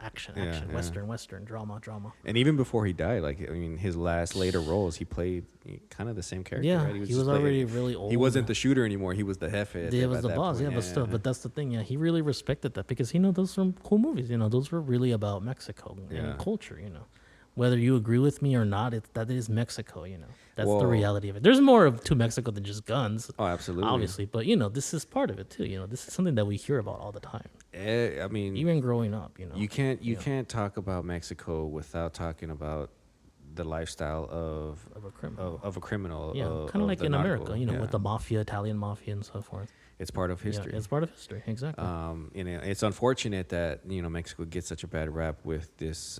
Western, drama. And even before he died, like, I mean, his later roles, he played kind of the same character, right? He was already really old. He wasn't the shooter anymore. He was the jefe. Yeah, was the boss, but still. But that's the thing, he really respected that because, you know, those were cool movies, you know, those were really about Mexico and culture, you know. Whether you agree with me or not, that is Mexico, you know. That's the reality of it. There's more to Mexico than just guns. Oh, absolutely. Obviously. But, you know, this is part of it, too. You know, this is something that we hear about all the time. I mean... Even growing up, you know. You can't talk about Mexico without talking about the lifestyle of a criminal. Yeah, kind of like in America, you know, with the mafia, Italian mafia and so forth. It's part of history. Yeah, it's part of history, exactly. You know, it's unfortunate that, you know, Mexico gets such a bad rap with this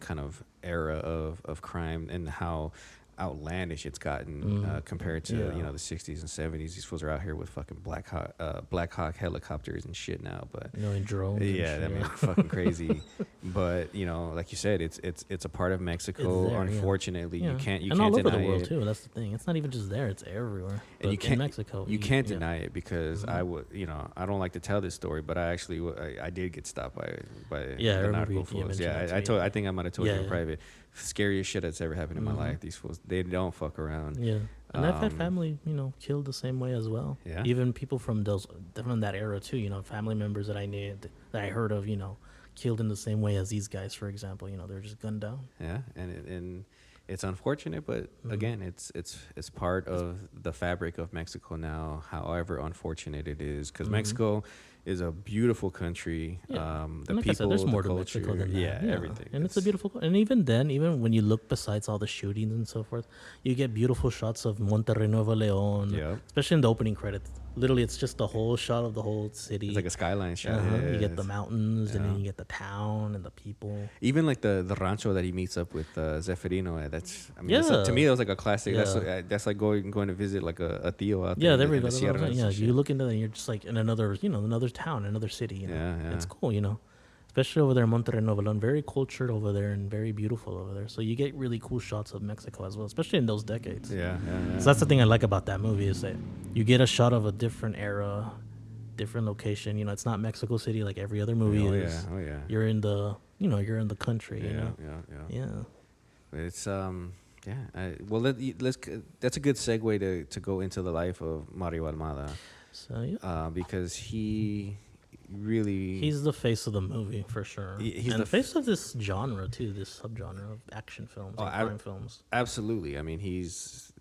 kind of era of crime and how outlandish it's gotten compared to you know, the 60s and 70s. These fools are out here with fucking Black Hawk helicopters and shit now, but you know, in drones. Yeah, I mean, fucking crazy. But you know, like you said, it's a part of Mexico. There, unfortunately, you can't all over deny the world it. Too. That's the thing. It's not even just there; it's everywhere. And you can't in Mexico. You can't deny it because I would, you know, I don't like to tell this story, but I actually I did get stopped by the narco fools. Yeah, I think I might have told you in private. Scariest shit that's ever happened in my life. These fools, they don't fuck around. Yeah, and I've had family, you know, killed the same way as well. Yeah, even people from that era too. You know, family members that I knew, that I heard of, you know, killed in the same way as these guys, for example. You know, they're just gunned down. Yeah, and it's unfortunate, but again, it's part of the fabric of Mexico now. However unfortunate it is, because Mexico is a beautiful country. Yeah. The like people, I said, there's more the to culture, Mexico than that. Yeah, everything. And it's a beautiful. And even then, even when you look besides all the shootings and so forth, you get beautiful shots of Monterrey, Nuevo León. Yeah. Especially in the opening credits. Literally, it's just the whole shot of the whole city. It's like a skyline shot. You get the mountains, and then you get the town and the people. Even like the rancho that he meets up with Zeferino. That's, I mean, to me, that was like a classic. That's like going to visit like a tío out there. Yeah, there we go. Yeah, you look into that, and you're just like in another town, another city. You know? Yeah. It's cool, you know. Especially over there in Monterrey, Nuevo León, very cultured over there and very beautiful over there. So you get really cool shots of Mexico as well, especially in those decades. Yeah. So that's the thing I like about that movie is that you get a shot of a different era, different location. You know, it's not Mexico City like every other movie is. Oh yeah. You're in the country. You know. Yeah. It's that's a good segue to go into the life of Mario Almada. So because he's the face of the movie for sure. He's the face of this genre too, this subgenre of action films and crime films. Absolutely. I mean, he's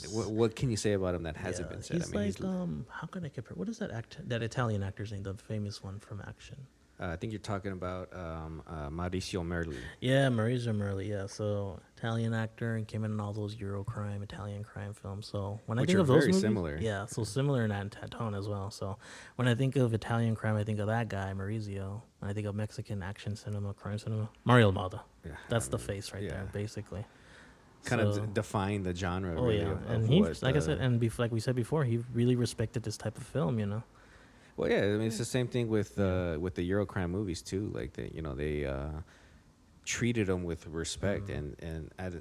what can you say about him that hasn't been said? He's how can I compare? What is that Italian actor's name, the famous one from action? I think you're talking about Mauricio Merli. Yeah, Mauricio Merli. Yeah, so Italian actor and came in all those Italian crime films. So when I think of those movies, similar. Yeah, so similar in that tone as well. So when I think of Italian crime, I think of that guy Mauricio. When I think of Mexican action cinema, crime cinema, Mario Almada. Yeah, that's the face right there, basically. kind of define the genre. Oh, really, yeah. of And he, what, like I said, and like we said before, he really respected this type of film, you know? Well, yeah, I mean, it's the same thing with the Eurocrime movies, too. Like, they treated them with respect. And at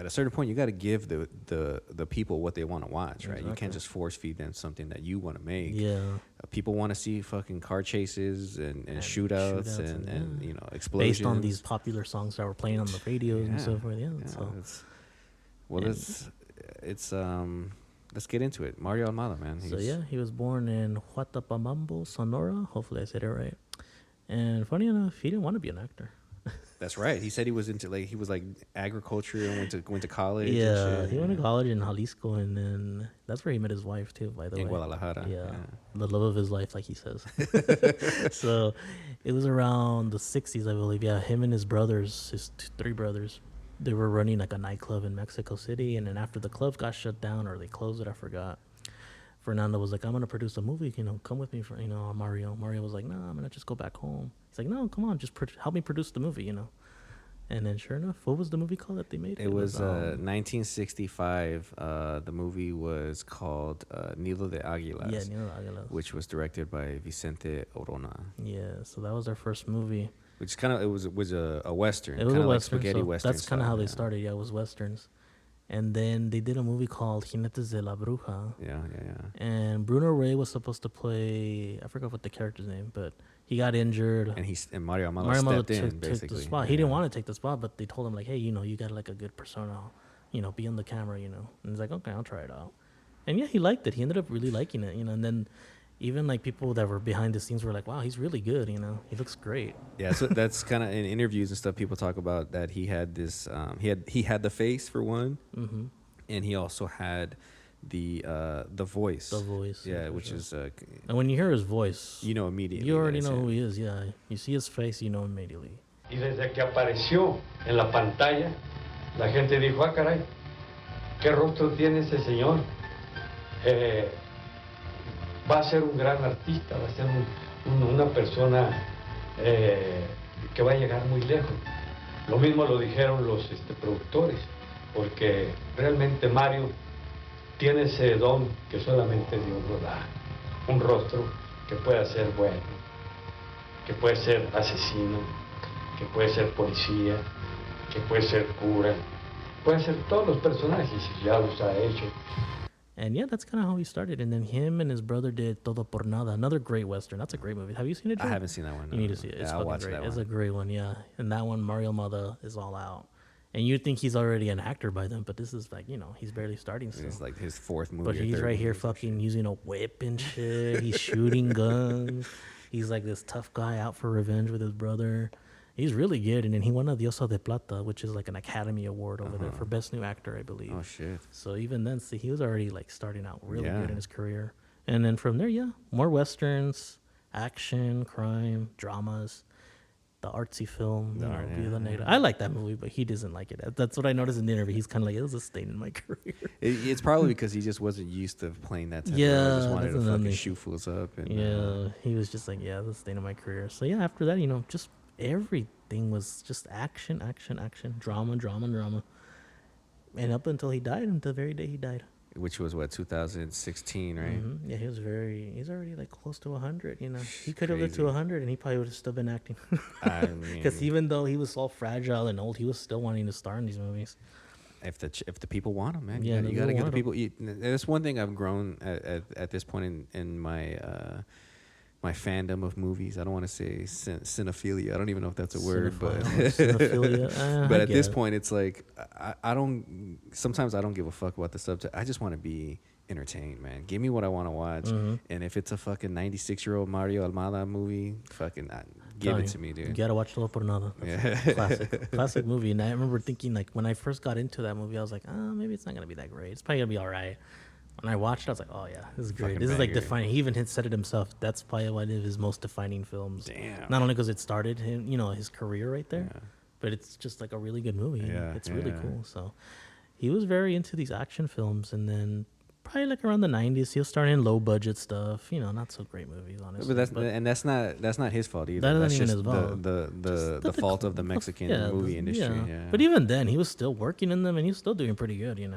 a certain point, you got to give the people what they want to watch, right? Exactly. You can't just force feed them something that you want to make. Yeah. People want to see fucking car chases and shootouts and you know, explosions. Based on these popular songs that were playing on the radios and so forth. Yeah. Let's get into it. Mario Almada, man. He was born in Huatabamambo, Sonora. Hopefully I said it right. And funny enough, he didn't want to be an actor. That's right. He said he was into agriculture and went to college. Yeah, and shit. he went to college in Jalisco, and then that's where he met his wife too. By the way, in Guadalajara. Yeah, the love of his life, like he says. So it was around the 60s, I believe. Yeah, him and his brothers, three brothers, they were running like a nightclub in Mexico City, and then after the club got shut down or they closed it, I forgot. Fernando was like, I'm gonna produce a movie, come with me for Mario. Mario was like, nah, I'm gonna just go back home. He's like, no, come on, just help me produce the movie, And then sure enough, what was the movie called that they made? It was 1965. The movie was called Nido de Águilas. Yeah, Nido de Águilas. Which was directed by Vicente Orona. Yeah, so that was their first movie. Which kind of it was a western. It was a western, like spaghetti so western. That's kind of how they started. Yeah, it was westerns. And then they did a movie called Jinetes de la Bruja. Yeah. And Bruno Rey was supposed to play, I forgot what the character's name, but he got injured. And Mario Almada stepped in, basically. Took the spot. He didn't want to take the spot, but they told him, like, hey, you got like a good persona, be on the camera, And he's like, okay, I'll try it out. And yeah, he liked it. He ended up really liking it, And then even like people that were behind the scenes were like, wow, he's really good, He looks great. Yeah, so that's kind of in interviews and stuff. People talk about that he had this. He had the face for one, and he also had the voice. The voice. Yeah, which is. And when you hear his voice, immediately. You already know who he is. Yeah, you see his face, immediately. Y desde que apareció en la pantalla, la gente dijo, ah, caray, qué rostro tiene ese señor. Va a ser un gran artista, va a ser una persona que va a llegar muy lejos. Lo mismo lo dijeron los productores, porque realmente Mario tiene ese don que solamente Dios lo da. Un rostro que pueda ser bueno, que puede ser asesino, que puede ser policía, que puede ser cura, puede ser todos los personajes, y ya los ha hecho. And yeah, that's kind of how he started. And then him and his brother did Todo por Nada, another great Western. That's a great movie. Have you seen it, Joe? I haven't seen that one. No. You need to see it. It's I'll watch great. that one. It's a great one, yeah. And that one, Mario Almada is all out. And you'd think he's already an actor by then, but this is like, he's barely starting still. It's like his fourth movie. But he's right here fucking using a whip and shit. He's shooting guns. He's like this tough guy out for revenge with his brother. He's really good. And then he won a Diosa de Plata, which is like an Academy Award over there for Best New Actor, I believe. Oh, shit. So even then, see, he was already like starting out really good in his career. And then from there, more Westerns, action, crime, dramas, the artsy film. I like that movie, but he doesn't like it. That's what I noticed in the interview. He's kind of like, it was a stain in my career. It's probably because he just wasn't used to playing that type of role. He just wanted to fucking shoot fools up. And, he was just like, it was a stain in my career. So yeah, after that, just everything was just action, drama. And up until he died, until the very day he died. Which was, 2016, right? Mm-hmm. Yeah, he's already like close to 100, He could have lived to 100 and he probably would have still been acting. Because even though he was all fragile and old, he was still wanting to star in these movies. If the people want him, man. Yeah, you got to give the people... That's one thing I've grown at this point in my... my fandom of movies. I don't want to say cinephilia. I don't even know if that's a word, but but at this point, it's like I don't. Sometimes I don't give a fuck about the subject. I just want to be entertained, man. Give me what I want to watch, and if it's a fucking 96-year-old Mario Almada movie, fucking give it to me, dude. You gotta watch Todo por Nada. Classic movie. And I remember thinking, like, when I first got into that movie, I was like, maybe it's not gonna be that great. It's probably gonna be all right. When I watched it, I was like, oh, yeah, this is great. This is like defining. He even said it himself. That's probably one of his most defining films. Damn. Not only because it started him, his career right there, but it's just like a really good movie. Yeah, it's really cool. So he was very into these action films. And then probably like around the 90s. He was starting in low budget stuff. Not so great movies, honestly. But that's not his fault either. That That's isn't just even his fault. the fault of the Mexican movie industry. Yeah. But even then, he was still working in them, and he was still doing pretty good. Yeah.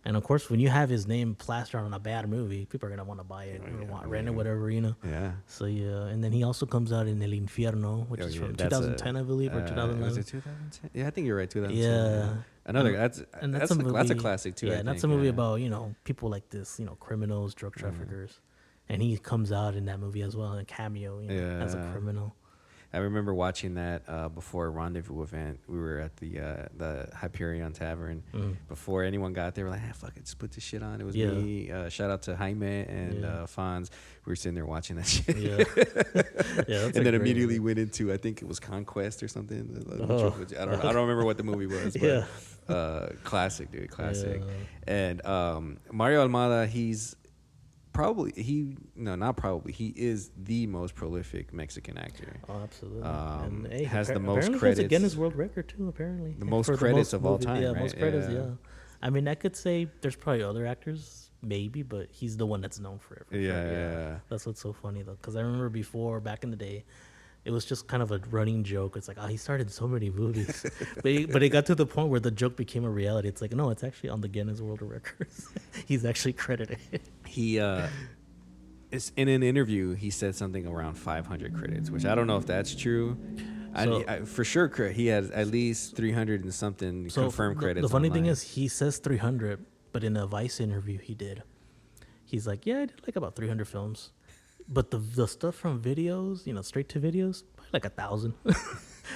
And of course, when you have his name plastered on a bad movie, people are gonna want to buy it or rent it, whatever. Yeah. So and then he also comes out in El Infierno, which is from 2010, I believe, or 2011. Was it 2010? Yeah, I think you're right. 2010. Yeah. Another that's a movie, that's a classic too. Yeah, I think. that's a movie about people like this, criminals, drug traffickers, and he comes out in that movie as well, a cameo, as a criminal. I remember watching that before a rendezvous event. We were at the Hyperion Tavern. Before anyone got there, we're like, fuck it, just put this shit on. It was me. Shout out to Jaime and Fonz. We were sitting there watching that shit. Yeah. And then immediately went into, I think it was Conquest or something. I don't remember what the movie was. But classic, dude, classic. Yeah. And Mario Almada, he is the most prolific Mexican actor. Oh, absolutely. And has the most credits. It's a Guinness World Record too, apparently. The most credits of all time, right? Most credits, yeah. I mean, I could say there's probably other actors, maybe, but he's the one that's known for it. Yeah. That's what's so funny, though, because I remember before, back in the day, it was just kind of a running joke. It's like, he started so many movies. but it got to the point where the joke became a reality. It's like, no, it's actually on the Guinness World Records. He's actually credited. He, in an interview, he said something around 500 credits, which I don't know if that's true. I for sure, he had at least 300 and something confirmed credits. The funny thing online. is, he says 300, but in a Vice interview he's like, yeah, I did like about 300 films. But the stuff from videos, straight to videos, probably like 1,000.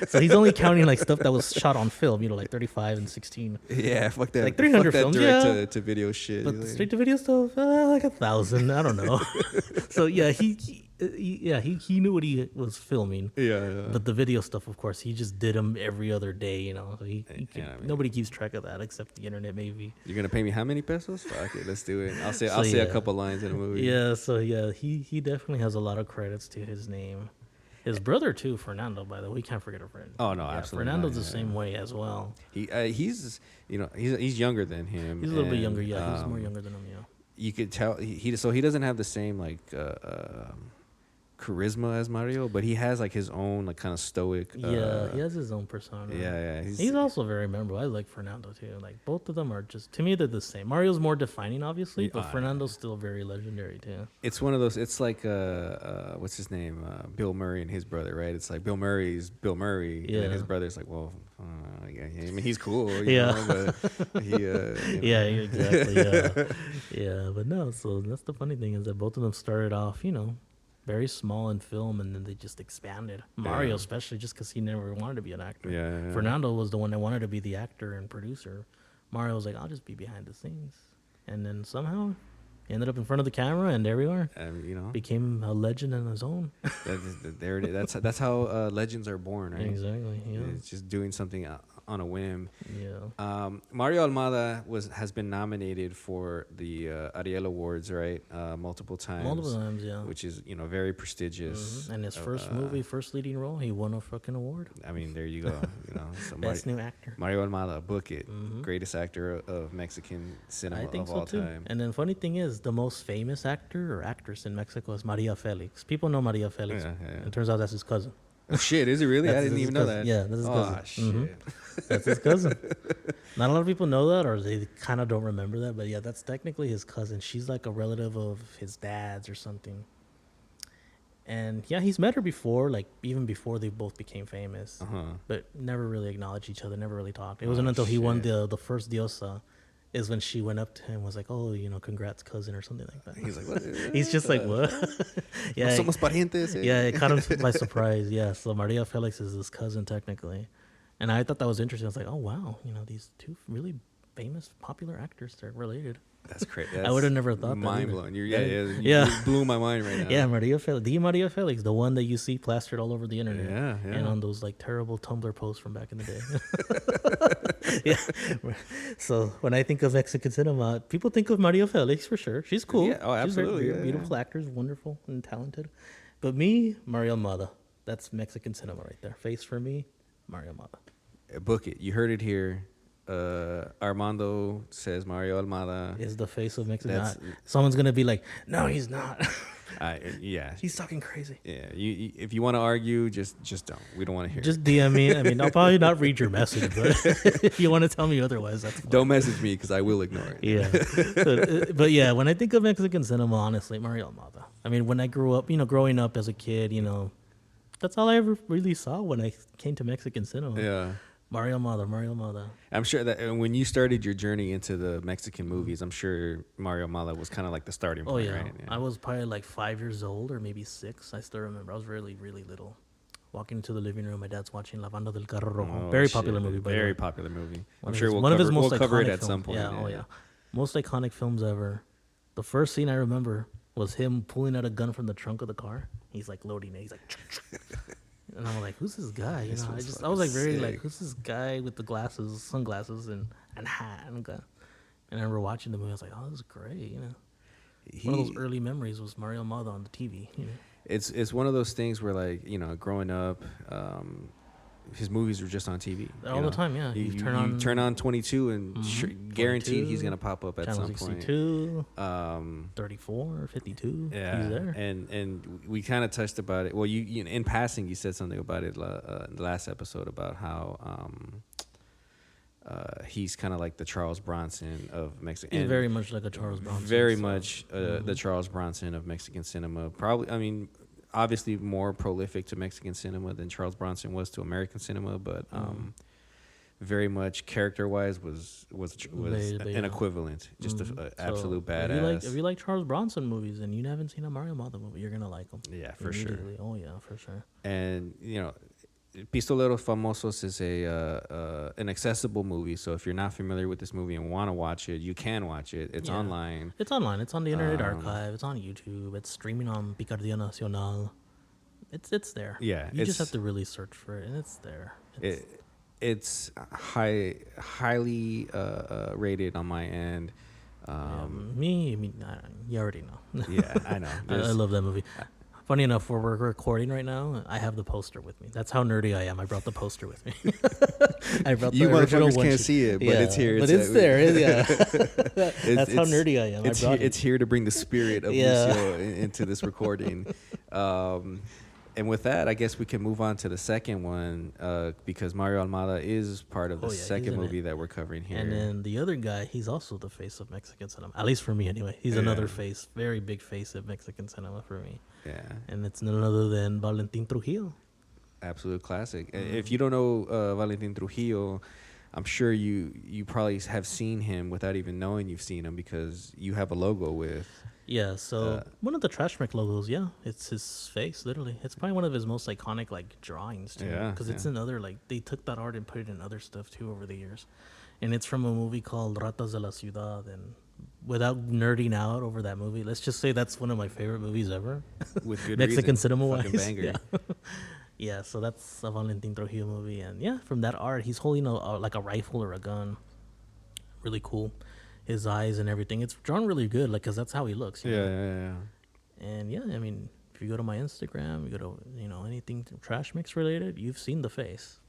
So he's only counting like stuff that was shot on film, like 35 and 16. Yeah, fuck that. Like 300 fuck films, direct to video shit. But the straight to video stuff, like 1,000. I don't know. So yeah, he knew what he was filming. Yeah. But the video stuff, of course, he just did them every other day. So nobody keeps track of that except the internet, maybe. You're gonna pay me how many pesos? Fuck it, let's do it. I'll say a couple lines in a movie. Yeah. So yeah, he definitely has a lot of credits to his name. His brother too, Fernando. By the way, we can't forget a friend. Oh no, absolutely. Fernando's the same way as well. He's younger than him. He's a little bit younger. Yeah, he's more younger than him. Yeah. You could tell he doesn't have the same charisma as Mario, but he has like his own like kind of stoic. He has his own persona. Yeah. He's also very memorable. I like Fernando too. Like both of them are just, to me, they're the same. Mario's more defining, obviously, but Fernando's still very legendary too. It's one of those. It's like what's his name? Bill Murray and his brother, right? It's like Bill Murray's Bill Murray, and then his brother's like, well, I mean, he's cool, you know, but he, yeah, exactly, yeah. But no, so that's the funny thing is that both of them started off, very small in film, and then they just expanded. Mario, especially, just because he never wanted to be an actor. Yeah. Fernando was the one that wanted to be the actor and producer. Mario was like, I'll just be behind the scenes. And then somehow he ended up in front of the camera, and there we are. Became a legend in his own. There it is. That's how legends are born, right? Exactly. Yeah. It's just doing something on a whim. Yeah. Mario Almada has been nominated for the Ariel Awards, right? Multiple times, yeah. Which is very prestigious. Mm-hmm. And his first movie, first leading role, he won a fucking award. I mean, there you go. So Best new actor. Mario Almada, book it. Mm-hmm. Greatest actor of Mexican cinema of all time. And then funny thing is, the most famous actor or actress in Mexico is Maria Felix. People know Maria Felix. Yeah. It turns out that's his cousin. Oh, shit, is it really? I didn't even know that. Yeah, that's his cousin. Oh, shit. Mm-hmm. That's his cousin. Not a lot of people know that, or they kind of don't remember that. But yeah, that's technically his cousin. She's like a relative of his dad's or something. And yeah, he's met her before, like even before they both became famous. But never really acknowledged each other, never really talked. It wasn't until he won the first Diosa is when she went up to him and was like, oh, congrats, cousin, or something like that. He's like, what? He's just like, what? Yeah, somos parientes. Yeah, it caught him by surprise. Yeah, so Maria Felix is his cousin technically. And I thought that was interesting. I was like, oh, wow, these two really famous, popular actors, they're related. That's crazy. I would have never thought that. Mind blowing. You blew my mind right now. Yeah, Maria Felix, the one that you see plastered all over the internet. Yeah. And on those like terrible Tumblr posts from back in the day. Yeah. So when I think of Mexican cinema, people think of Maria Felix for sure. She's cool. Yeah. Oh, absolutely. She's very beautiful actor, wonderful and talented. But me, Mario Almada. That's Mexican cinema right there. Face for me, Mario Almada. Book it. You heard it here. Armando says Mario Almada is the face of Mexico. Someone's gonna be like, no, he's not. Yeah, he's talking crazy. Yeah, you if you want to argue, just don't. We don't want to hear. Just DM me. I mean, I'll probably not read your message, but if you want to tell me otherwise, that's fine. Don't message me because I will ignore it. Yeah, but yeah, when I think of Mexican cinema, honestly, Mario Almada. I mean, when I grew up, growing up as a kid, that's all I ever really saw when I came to Mexican cinema. Yeah. Mario Almada. I'm sure that when you started your journey into the Mexican movies, I'm sure Mario Almada was kind of like the starting point, yeah. right? Yeah. I was probably like 5 years old or maybe 6. I still remember. I was really, really little. Walking into the living room, my dad's watching La Banda del Carro Rojo. Very popular movie, by the way. Very popular movie. I'm One sure of his most we'll cover it iconic at some films. point. Yeah, most iconic films ever. The first scene I remember was him pulling out a gun from the trunk of the car. He's like loading it. He's like... And I'm like, who's this guy? I was like very like, who's this guy with the glasses, sunglasses, and hat and gun? And I remember watching the movie. I was like, oh, this is great. One of those early memories was Mario Almada on the TV. It's one of those things where like growing up, his movies were just on TV all the time. Yeah, you turn on 22 and guaranteed he's gonna pop up at some 62, point. 34, 52. Yeah, he's there. And we kind of touched about it. Well, you in passing you said something about it the last episode about how he's kind of like the Charles Bronson of Mexican. He's very much like a Charles Bronson. Very much the Charles Bronson of Mexican cinema. Probably, I mean, obviously more prolific to Mexican cinema than Charles Bronson was to American cinema, but very much character-wise was an equivalent, just an absolute badass. If you like Charles Bronson movies and you haven't seen a Mario Almada movie, you're gonna like them. Yeah, for sure. Oh yeah, for sure. And Pistoleros Famosos is an accessible movie, so if you're not familiar with this movie and want to watch it, you can watch it. It's online. It's online. It's on the Internet Archive. It's on YouTube. It's streaming on Picardía Nacional. It's there. Yeah, you just have to really search for it, and it's there. It's highly rated on my end. You already know. Yeah, I know. I love that movie. Funny enough, where we're recording right now, I have the poster with me. That's how nerdy I am. I brought the poster with me. I brought the you original motherfuckers can't see it, but it's here. But it's there. Yeah. That's how nerdy I am. It's here to bring the spirit of Lucio into this recording. And with that, I guess we can move on to the second one because Mario Almada is part of the second movie that we're covering here. And then the other guy, he's also the face of Mexican cinema. At least for me, anyway. He's another face, very big face of Mexican cinema for me. Yeah. And it's none other than Valentin Trujillo. Absolute classic. If you don't know Valentin Trujillo, I'm sure you probably have seen him without even knowing you've seen him because you have a logo with... Yeah, so one of the Trash Mech logos, it's his face, literally. It's probably one of his most iconic, drawings, too. Yeah. Because it's in other, they took that art and put it in other stuff, too, over the years. And it's from a movie called Ratas de la Ciudad. And without nerding out over that movie, let's just say that's one of my favorite movies ever. With good Mexican reason. cinema-wise. Yeah. Yeah, so that's a Valentin Trujillo movie. And, from that art, he's holding a rifle or a gun. Really cool. His eyes and everything. It's drawn really good, because that's how he looks. You know? And, I mean, if you go to my Instagram, you go to, anything Trash Mix related, you've seen the face.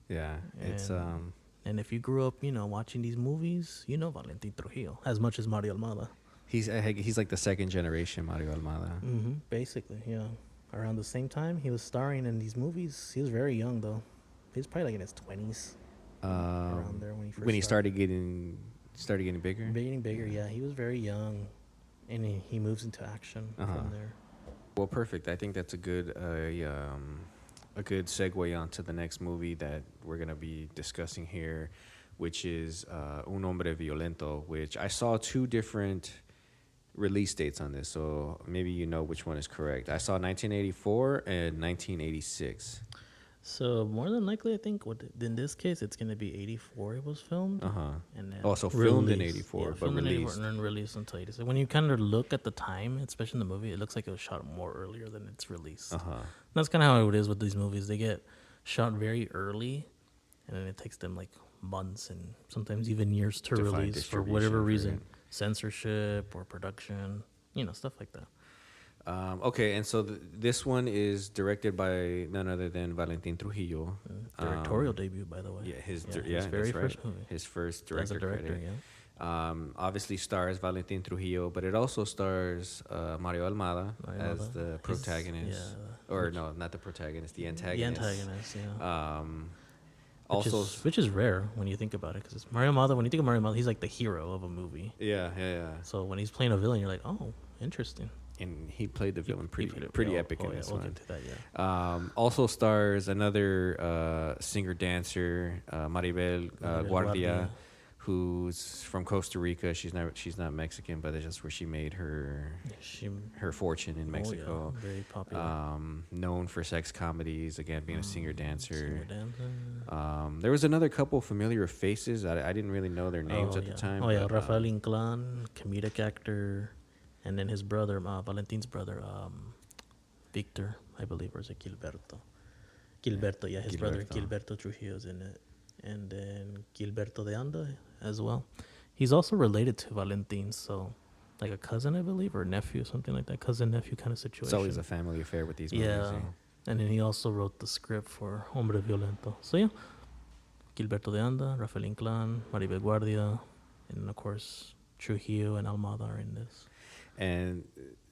Yeah, it's... And if you grew up, watching these movies, Valentin Trujillo as much as Mario Almada. He's like the second generation Mario Almada. Mm-hmm, basically, yeah. Around the same time, he was starring in these movies. He was very young, though. He was probably in his 20s. Around there when he started getting bigger. Getting bigger, yeah. He was very young, and he moves into action from there. Well, perfect. I think that's a good segue onto the next movie that we're gonna be discussing here, which is Un Hombre Violento, which I saw 2 different release dates on this, so maybe you know which one is correct. I saw 1984 and 1986. So more than likely, I think in this case, it's going to be 84 it was filmed. And then so filmed in 84, but released. And then released until 86. When you kind of look at the time, especially in the movie, it looks like it was shot more earlier than its release. That's kind of how it is with these movies. They get shot very early, and then it takes them months and sometimes even years to release for whatever reason. Censorship or production, stuff like that. Okay, and so this one is directed by none other than Valentin Trujillo. Directorial debut, by the way. Yeah, his very that's right. first movie. His first As a director director, credit. yeah. Obviously stars Valentin Trujillo, but it also stars Mario Almada as the protagonist. No, not the protagonist, the antagonist. The antagonist, yeah. Which is rare when you think about it, because Mario Almada. When you think of Mario Almada, he's like the hero of a movie. Yeah. So when he's playing a villain, you're like, oh, interesting. And he played the villain pretty epic in this we'll one. get to that, yeah. Also stars another singer dancer, Maribel Guardia, who's from Costa Rica. She's not Mexican, but it's just where she made her fortune in Mexico. Very popular. Known for sex comedies, again being a singer dancer. There was another couple familiar faces. I didn't really know their names at the time. Rafael Inclán, comedic actor. And then his brother, Valentin's brother, Victor, I believe, or is it Gilberto? Gilberto, his brother, Gilberto Trujillo is in it. And then Gilberto de Anda as well. He's also related to Valentin, so like a cousin, I believe, or nephew, something like that. Cousin-nephew kind of situation. It's always a family affair with these movies. Yeah. And then he also wrote the script for Hombre Violento. So yeah, Gilberto de Anda, Rafael Inclán, Maribel Guardia, and of course Trujillo and Almada are in this. And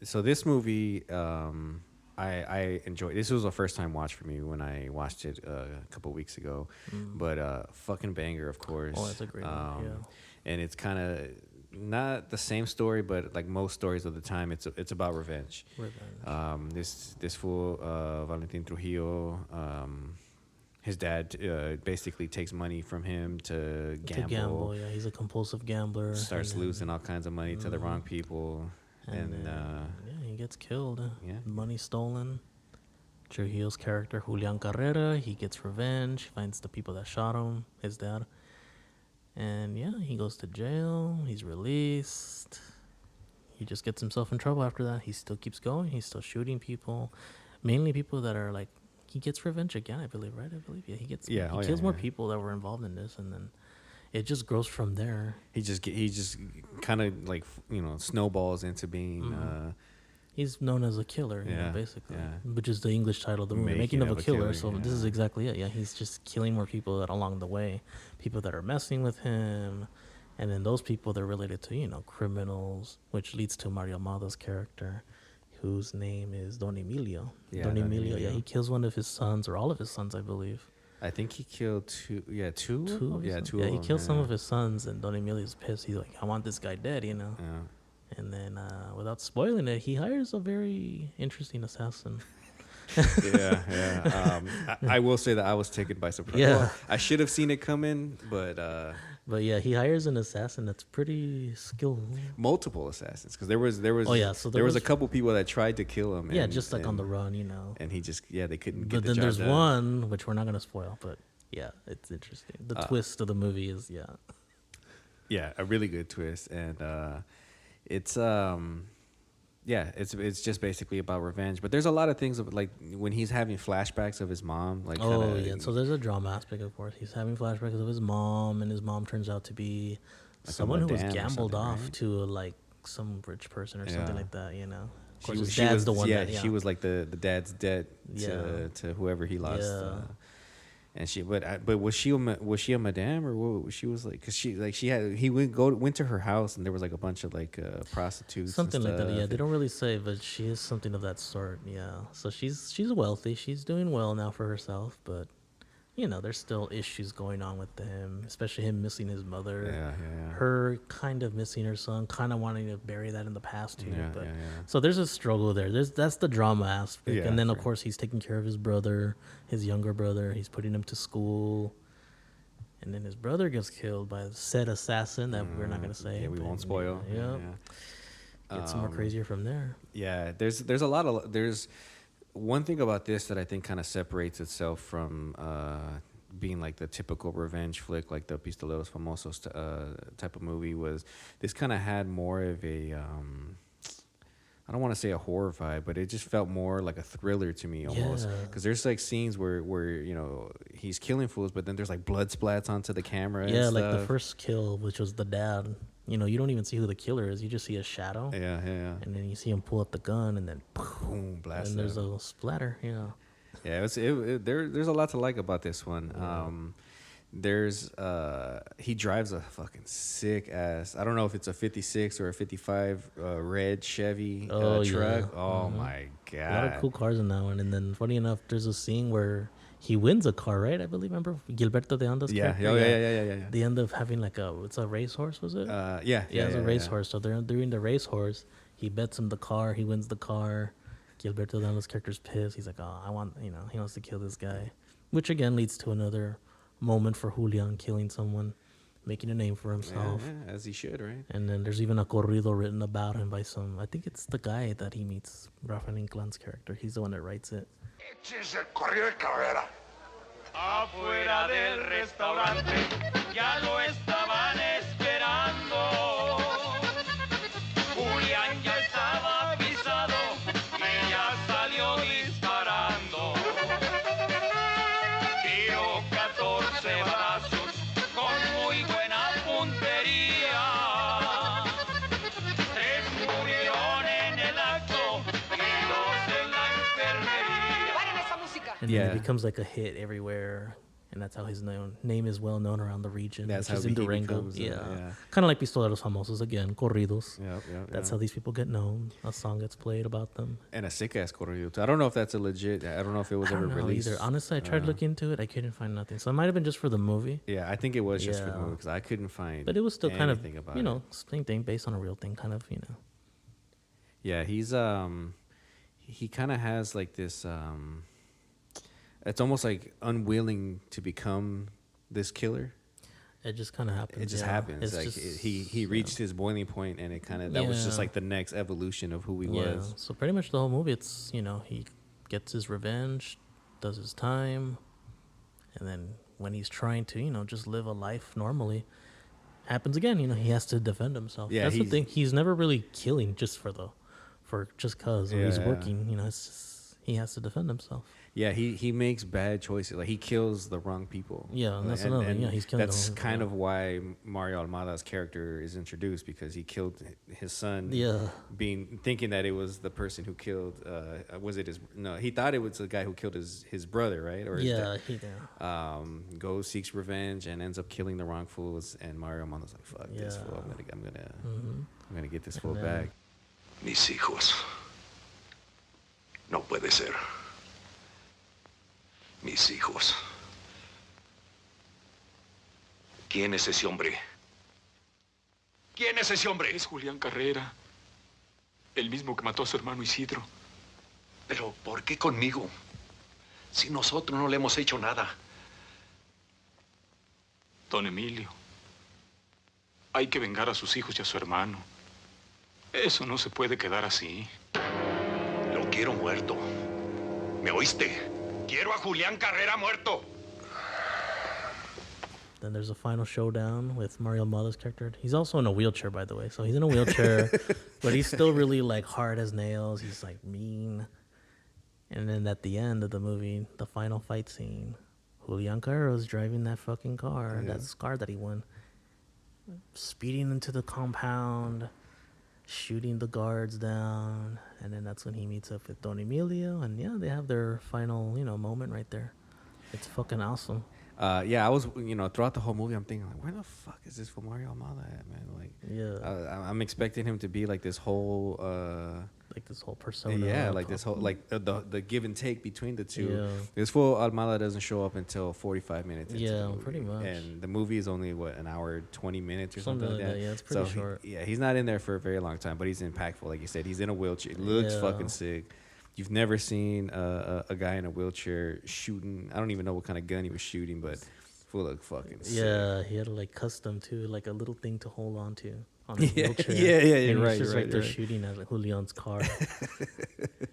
so this movie, I enjoyed. This was a first time watch for me when I watched it a couple weeks ago. But fucking banger, of course. Oh, it's a great one, yeah. And it's kind of not the same story, but like most stories of the time, it's about revenge. This fool, Valentin Trujillo, his dad basically takes money from him to gamble. Yeah, he's a compulsive gambler. Starts losing all kinds of money to the wrong people. And he gets killed. Money stolen. Trujillo's character, Julian Carrera, he gets revenge. Finds the people that shot him, his dad. And he goes to jail. He's released. He just gets himself in trouble after that. He still keeps going. He's still shooting people. Mainly people that are like, he gets revenge again, I believe, right? He kills more people that were involved in this, and then it just grows from there. He just kind of like snowballs into being. He's known as a killer, basically, which is the English title of the movie, Making of a Killer. So this is exactly it. Yeah, he's just killing more people that along the way, people that are messing with him, and then those people they're related to, criminals, which leads to Mario Almada's character, whose name is Don Emilio. Don Emilio. Yeah, he kills one of his sons, or all of his sons, I believe. I think he killed two. Yeah, two. He kills some of his sons, and Don Emilio's pissed. He's like, I want this guy dead, Yeah. And then, without spoiling it, he hires a very interesting assassin. I will say that I was taken by surprise. Yeah. Well, I should have seen it coming, but yeah, he hires an assassin that's pretty skilled. Multiple assassins, because there was a couple people that tried to kill him. Just like on the run, And he just they couldn't get. But then there's one which we're not gonna spoil, but it's interesting. The twist of the movie is a really good twist, and it's just basically about revenge. But there's a lot of things of like when he's having flashbacks of his mom. Like so there's a drama aspect, of course. He's having flashbacks of his mom, and his mom turns out to be like someone who was gambled off to like some rich person or something like that. Of course, his dad's the one. She was like the dad's debt to whoever he lost. And but was she a madame, or what? She was like, because he went to her house, and there was like a bunch of like prostitutes, something like that. Yeah, they don't really say, but she is something of that sort. Yeah, so she's wealthy, she's doing well now for herself, but there's still issues going on with him, especially him missing his mother. Her kind of missing her son, kind of wanting to bury that in the past too. So there's a struggle there. That's the drama aspect, and then of course he's taking care of his brother, his younger brother. He's putting him to school, and then his brother gets killed by a said assassin that we're not gonna say. We won't spoil. Gets more crazier from there. Yeah, there's one thing about this that I think kind of separates itself from being like the typical revenge flick, like the Pistoleros Famosos type of movie, was this kind of had more of a I don't want to say a horror vibe, but it just felt more like a thriller to me almost. Because there's like scenes where he's killing fools, but then there's like blood splats onto the camera. And like the first kill, which was the dad. you don't even see who the killer is. You just see a shadow. Yeah. And then you see him pull up the gun, and then Boom, blast. and there's a splatter. Yeah. Yeah, there's a lot to like about this one. He drives a fucking sick ass. I don't know if it's a 56 or a 55 red Chevy truck. Yeah. Oh my god. A lot of cool cars in that one. And then funny enough, there's a scene where he wins a car, right? I believe. Remember Gilberto de Anda's character? Yeah. They end up having like it's a racehorse, was it? It's a racehorse. So they're doing the racehorse. He bets him the car. He wins the car. Gilberto de Anda's character's pissed. He's like, oh, he wants to kill this guy. Which again leads to another moment for Julian killing someone, making a name for himself. Yeah, as he should, right? And then there's even a corrido written about him by I think it's the guy that he meets, Rafael Inclán's character. He's the one that writes it. Es el corrido de carrera. Afuera del restaurante ya lo estaban esperando. Julián ya estaba pisado y ya salió disparando. Tiró 14 balazos con muy buena puntería. 3 murieron en el acto y 2 en la enfermería. And then it becomes like a hit everywhere, and that's how his name is well known around the region. That's which how is in he Durango. becomes, Kind of like Pistoleros Famosos again, corridos. That's Yeah. how these people get known. A song gets played about them. And a sick ass corrido. I don't know if that's a legit. I don't know if it was I ever don't know released either. Honestly, I tried looking into it. I couldn't find nothing. So it might have been just for the movie. Yeah, I think it was just for the movie because I couldn't find. But it was still kind of, about same thing based on a real thing, kind of, Yeah, he's he kind of has like this. It's almost like unwilling to become this killer. It just kind of happens. It just happens. It's like just, he reached his boiling point, and it kind of that was just like the next evolution of who he was. So pretty much the whole movie, it's he gets his revenge, does his time, and then when he's trying to just live a life normally, happens again. He has to defend himself. Yeah, That's the thing. He's never really killing just just cause or he's working. It's just, he has to defend himself. Yeah, he makes bad choices. Like he kills the wrong people. Yeah, and that's another thing. Yeah, he's killing. That's kind of why Mario Almada's character is introduced, because he killed his son. Yeah, thinking that it was the person who killed. Was it his? No, he thought it was the guy who killed his brother, right? Or goes, seeks revenge and ends up killing the wrong fools. And Mario Almada's like, "Fuck this fool! I'm gonna get this fool back." Mis hijos. No puede ser. Mis hijos. ¿Quién es ese hombre? ¿Quién es ese hombre? Es Julián Carrera, el mismo que mató a su hermano Isidro. Pero, ¿por qué conmigo? Si nosotros no le hemos hecho nada. Don Emilio, hay que vengar a sus hijos y a su hermano. Eso no se puede quedar así. Lo quiero muerto. ¿Me oíste? Quiero a Julián Carrera muerto. Then there's a final showdown with Mario Almada's character. He's also in a wheelchair, by the way. So he's in a wheelchair, but he's still really like hard as nails. He's like mean. And then at the end of the movie, the final fight scene, Julián Carrero's driving that fucking car, that car that he won, speeding into the compound, shooting the guards down, and then that's when he meets up with Don Emilio, and they have their final, moment right there. It's fucking awesome. I was, throughout the whole movie, I'm thinking, like, where the fuck is this for Mario Almada at, man? Like, I'm expecting him to be like this whole, persona. Yeah, like this whole, like the give and take between the two. Yeah. This full Almada doesn't show up until 45 minutes. Into the movie. Pretty much. And the movie is only an hour 20 minutes or something like that. Yeah, it's pretty short. He's not in there for a very long time, but he's impactful. Like you said, he's in a wheelchair. Looks fucking sick. You've never seen a guy in a wheelchair shooting. I don't even know what kind of gun he was shooting, but full of fucking sick. Yeah, he had custom too, like a little thing to hold on to on his wheelchair. Yeah, and right. He's just right there shooting at Julian's car.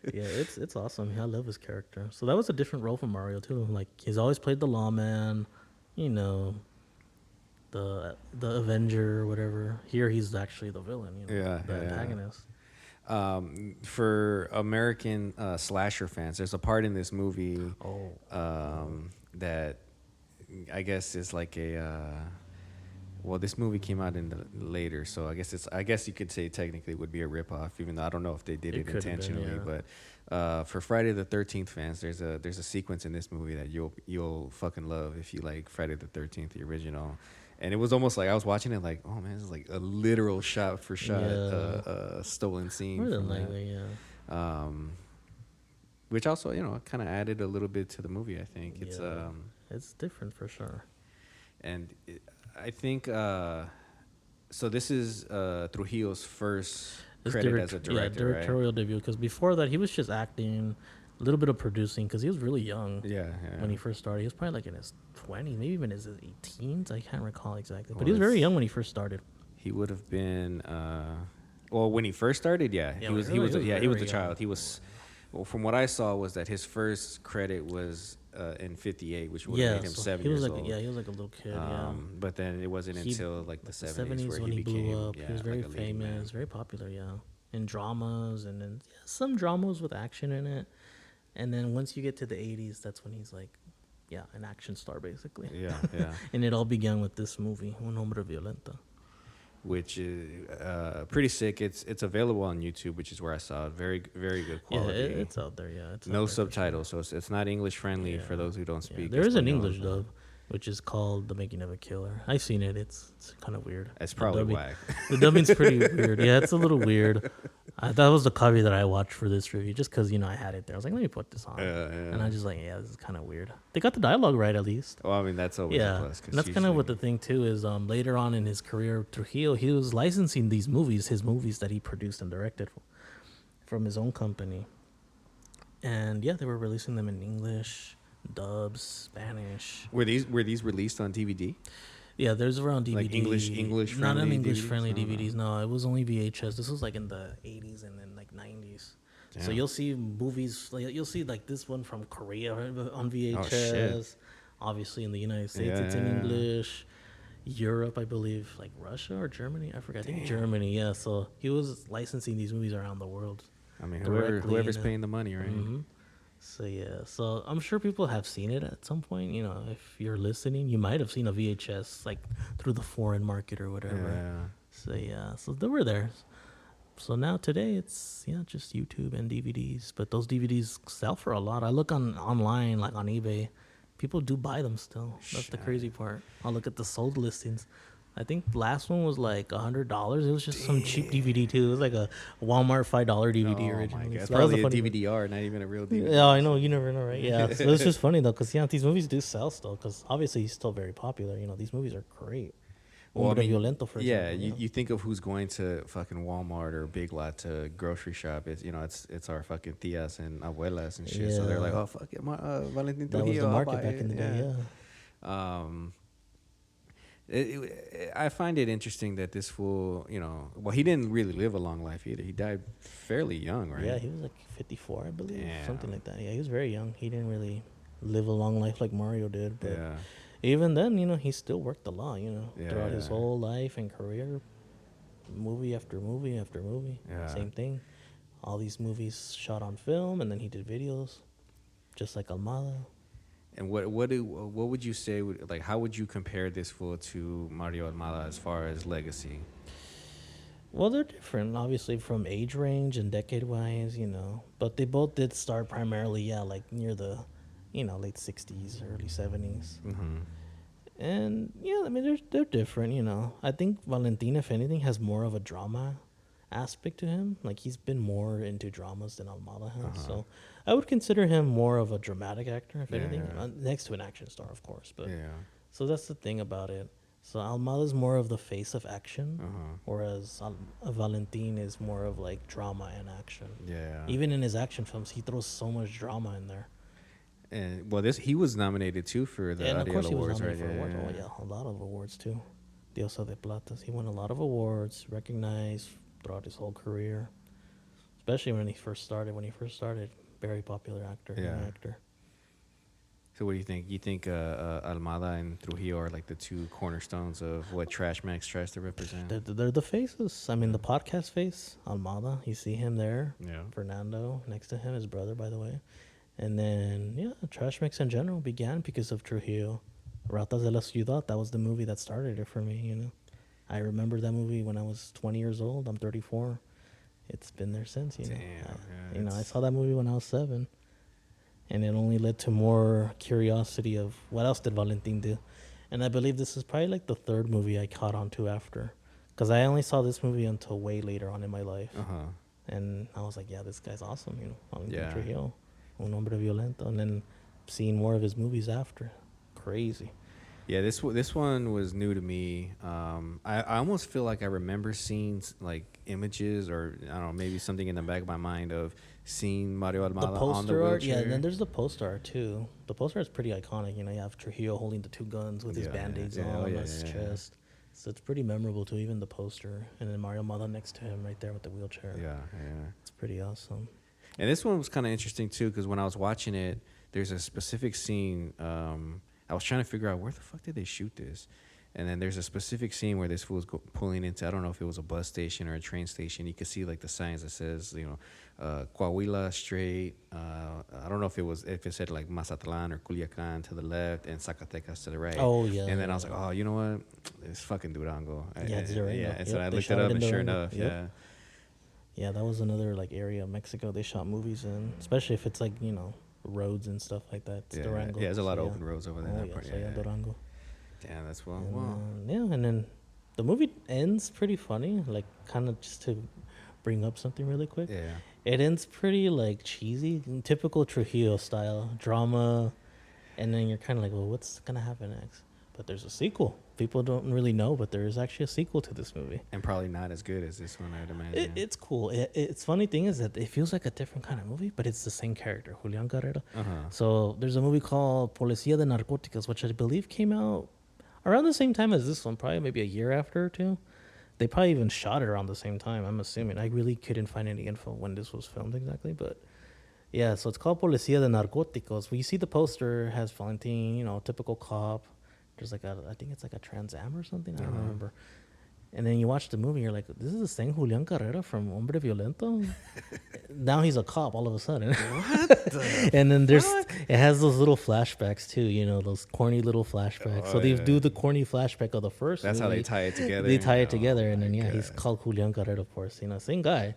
It's awesome. I love his character. So that was a different role for Mario too. Like he's always played the lawman, the Avenger or whatever. Here he's actually the villain. The antagonist. For American slasher fans, there's a part in this movie that I guess is like a Well, this movie came out in the later, so I guess you could say technically it would be a ripoff, even though I don't know if they did it could have been, intentionally. yeah. But for Friday the 13th fans, there's a sequence in this movie that you'll fucking love if you like Friday the 13th, the original. And it was almost like I was watching it like, oh man, this is like a literal shot for shot stolen scene. More from than that. likely, yeah. Which also, kind of added a little bit to the movie. I think It's different for sure. And I think so. This is Trujillo's first credit as a director, directorial debut. Because before that, he was just acting, a little bit of producing. Because he was really young. Yeah. When he first started, he was probably like in his 20s, maybe even his 18s. I can't recall exactly, but he was very young when he first started. He would have been. Well, when he first started, he was a child. He was. Well, from what I saw was that his first credit was in '58, which would have made him 7 years old. He was like a little kid. But then it wasn't until like the '70s where when he became, blew up. He was very famous, very popular. In dramas, and then some dramas with action in it. And then once you get to the '80s, that's when he's like, an action star basically. Yeah. And it all began with this movie, Un Hombre Violento, which is pretty sick. It's available on YouTube, which is where I saw it. Very, very good quality. Yeah, it's out there. Yeah, it's no subtitles, so it's not English friendly for those who don't speak. There is an English dub, which is called The Making of a Killer. I've seen it. It's kind of weird. It's probably whack. The dubbing's pretty weird. Yeah, it's a little weird. That was the copy that I watched for this review, just because I had it there. I was like, let me put this on, and I just like, this is kind of weird. They got the dialogue right at least. Well, I mean, that's always a plus. And that's kind of what the thing too is. Later on in his career, Trujillo, he was licensing his movies that he produced and directed from his own company, and they were releasing them in English, dubs, Spanish. Were these released on DVD? Yeah, there's around DVD. Like English friendly. Not on English friendly DVDs. No, it was only VHS. This was like in the 80s and then like 90s. Damn. So you'll see movies. Like you'll see like this one from Korea on VHS. Oh, shit. Obviously in the United States, it's in English. Europe, I believe, like Russia or Germany. I forgot. I think Germany. Yeah. So he was licensing these movies around the world. I mean, whoever's paying the money, right? Mm-hmm. So I'm sure people have seen it at some point. If you're listening, you might have seen a VHS like through the foreign market or whatever. So they were there. So now today it's just YouTube and DVDs, but those DVDs sell for a lot. I look online like on eBay, people do buy them still. That's the crazy part. I'll look at the sold listings. I think the last one was like $100. It was just some cheap DVD too. It was like a Walmart $5 DVD originally. It's so probably a DVD-R, not even a real DVD. Yeah, I know. You never know, right? Yeah. So it's just funny though, because these movies do sell still. Because obviously he's still very popular. These movies are great. Well, Hombre Violento, for example. You think of who's going to fucking Walmart or Big Lot to grocery shop. It's our fucking tias and abuelas and shit. So they're like, oh fuck it, Valentin Trujillo. That was the market back in the day. I find it interesting that this fool, he didn't really live a long life either. He died fairly young, right? Yeah, he was like 54, I believe, something like that. Yeah, he was very young. He didn't really live a long life like Mario did. But even then, he still worked a lot, throughout his whole life and career. Movie after movie after movie. Same thing. All these movies shot on film, and then he did videos, just like Almada. And what would you say? Like, how would you compare this fool to Mario Almada as far as legacy? Well, they're different, obviously, from age range and decade-wise, But they both did start primarily, like near the, late 60s, early 70s. Mm-hmm. And, I mean, they're different, I think Valentin, if anything, has more of a drama aspect to him. Like, he's been more into dramas than Almada has. So I would consider him more of a dramatic actor, if anything, next to an action star, of course. But so that's the thing about it. So Almada's more of the face of action, whereas Valentin is more of like drama and action. Even in his action films, he throws so much drama in there. And he was nominated too for the Ariel Awards, right? A lot of awards too. Diosa de Platas. He won a lot of awards, recognized throughout his whole career, especially when he first started. Very popular actor. So what do you think? You think Almada and Trujillo are like the two cornerstones of what Trash Max tries to represent? They're the faces. I mean, the podcast face, Almada. You see him there. Fernando next to him, his brother, by the way. And then, Trash Max in general began because of Trujillo. Ratas de la Ciudad, that was the movie that started it for me, you know. I remember that movie when I was 20 years old. I'm 34. It's been there since, you know. I saw that movie when I was 7. And it only led to more curiosity of what else did Valentin do. And I believe this is probably like the 3rd movie I caught on to after. Because I only saw this movie until way later on in my life. And I was like, yeah, this guy's awesome, you know. Valentin Trujillo, Un Hombre Violento. And then seeing more of his movies after. Crazy. Yeah, this one was new to me. I almost feel like I remember seeing like images, or I don't know, maybe something in the back of my mind of seeing Mario Almada on the wheelchair. Yeah, and then there's the poster art too. The poster art is pretty iconic. You know, you have Trujillo holding the 2 guns with his band-aids on his chest. So it's pretty memorable too, even the poster. And then Mario Almada next to him right there with the wheelchair. Yeah. It's pretty awesome. And this one was kind of interesting too, because when I was watching it, there's a specific scene. I was trying to figure out where the fuck did they shoot this, and then there's a specific scene where this fool's pulling into, I don't know if it was a bus station or a train station. You could see like the signs that says, you know, Coahuila straight. I don't know if it said like Mazatlan or Culiacan to the left and Zacatecas to the right. Oh yeah. And then I was like, oh, you know what? It's fucking Durango. It's Durango. Yeah. And so I looked it up, and sure enough, Yeah, that was another like area of Mexico they shot movies in, especially if it's like, you know, roads and stuff like that. It's Durango. Yeah, there's a lot of open roads over there. Durango. Damn, that's wow. And then the movie ends pretty funny, like kind of just to bring up something really quick. Yeah. It ends pretty like cheesy, typical Trujillo style drama, and then you're kind of like, well, what's gonna happen next? But there's a sequel. People don't really know, but there is actually a sequel to this movie. And probably not as good as this one, I'd imagine. It's cool. It's funny thing is that it feels like a different kind of movie, but it's the same character, Julián Carrera. So there's a movie called Policía de Narcóticos, which I believe came out around the same time as this one, probably maybe a year after or two. They probably even shot it around the same time, I'm assuming. I really couldn't find any info when this was filmed exactly, but yeah, so it's called Policía de Narcóticos. When you see the poster, it has Valentin, you know, typical cop. There's like I think it's like a Trans Am or something. I don't remember. And then you watch the movie, you're like, this is the same Julián Carrera from Hombre Violento? Now he's a cop all of a sudden. What? And then it has those little flashbacks too, you know, those corny little flashbacks. So they do the corny flashback of the first That's movie. how they tie it together. They tie it together, and then he's called Julián Carrera, of course. You know, same guy.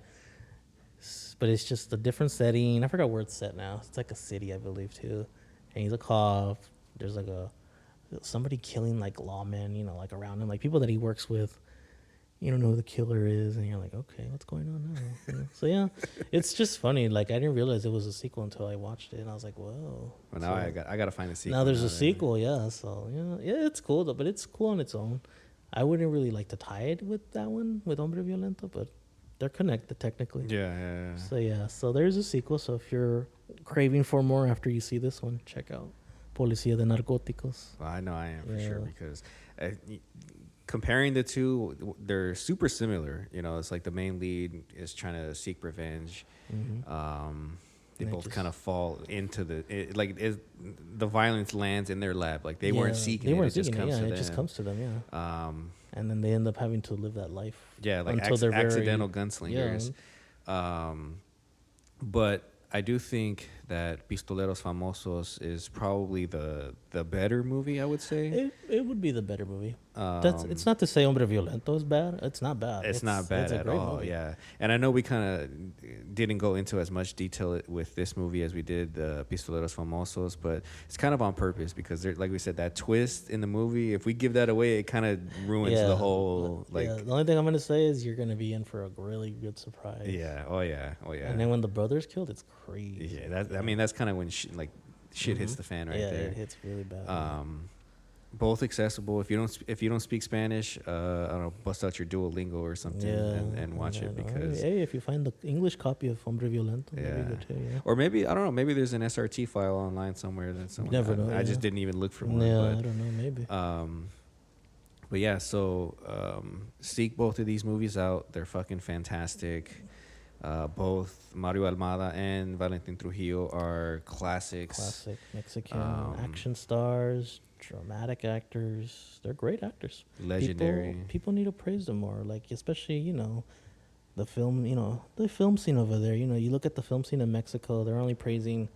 But it's just a different setting. I forgot where it's set now. It's like a city, I believe, too. And he's a cop. There's like somebody killing like lawmen, you know, like around him, like people that he works with. You don't know who the killer is, and you're like, okay, what's going on now? You know? So yeah, it's just funny. Like I didn't realize it was a sequel until I watched it, and I was like, whoa. Well, now I got to find a sequel. Now there's a sequel, yeah. So yeah, it's cool though, but it's cool on its own. I wouldn't really like to tie it with that one, with Hombre Violento, but they're connected technically. Yeah. So there's a sequel. So if you're craving for more after you see this one, check out Policía de Narcóticos. Well, I know I am for sure, because comparing the two, they're super similar. You know, it's like the main lead is trying to seek revenge. They both kind of fall into the violence lands in their lap. Like they weren't seeking it. It just comes to them. It just comes to them, yeah. And then they end up having to live that life. Yeah, like until they're accidental gunslingers. Yeah. But I do think that Pistoleros Famosos is probably the better movie, I would say. It would be the better movie. It's not to say Hombre Violento is bad. It's not bad. It's not bad at all, movie. Yeah. And I know we kind of didn't go into as much detail with this movie as we did the Pistoleros Famosos, but it's kind of on purpose because, like we said, that twist in the movie, if we give that away, it kind of ruins the whole... The only thing I'm going to say is you're going to be in for a really good surprise. Yeah. Oh, yeah. And then when the brother's killed, it's crazy. Yeah, that's kind of when shit hits the fan right there. Yeah, it hits really bad. Both accessible. If you don't speak Spanish, I don't know, bust out your Duolingo or something and watch it, because if you find the English copy of Hombre Violento, that'd be good too. Yeah. Or maybe, I don't know, maybe there's an SRT file online somewhere that someone. Never know. I just didn't even look for one. Yeah, but, I don't know. Maybe. But yeah, so seek both of these movies out. They're fucking fantastic. Both Mario Almada and Valentin Trujillo are classics. Classic Mexican action stars, dramatic actors. They're great actors. Legendary. People need to praise them more. Like, especially, the film scene over there. You look at the film scene in Mexico, they're only praising,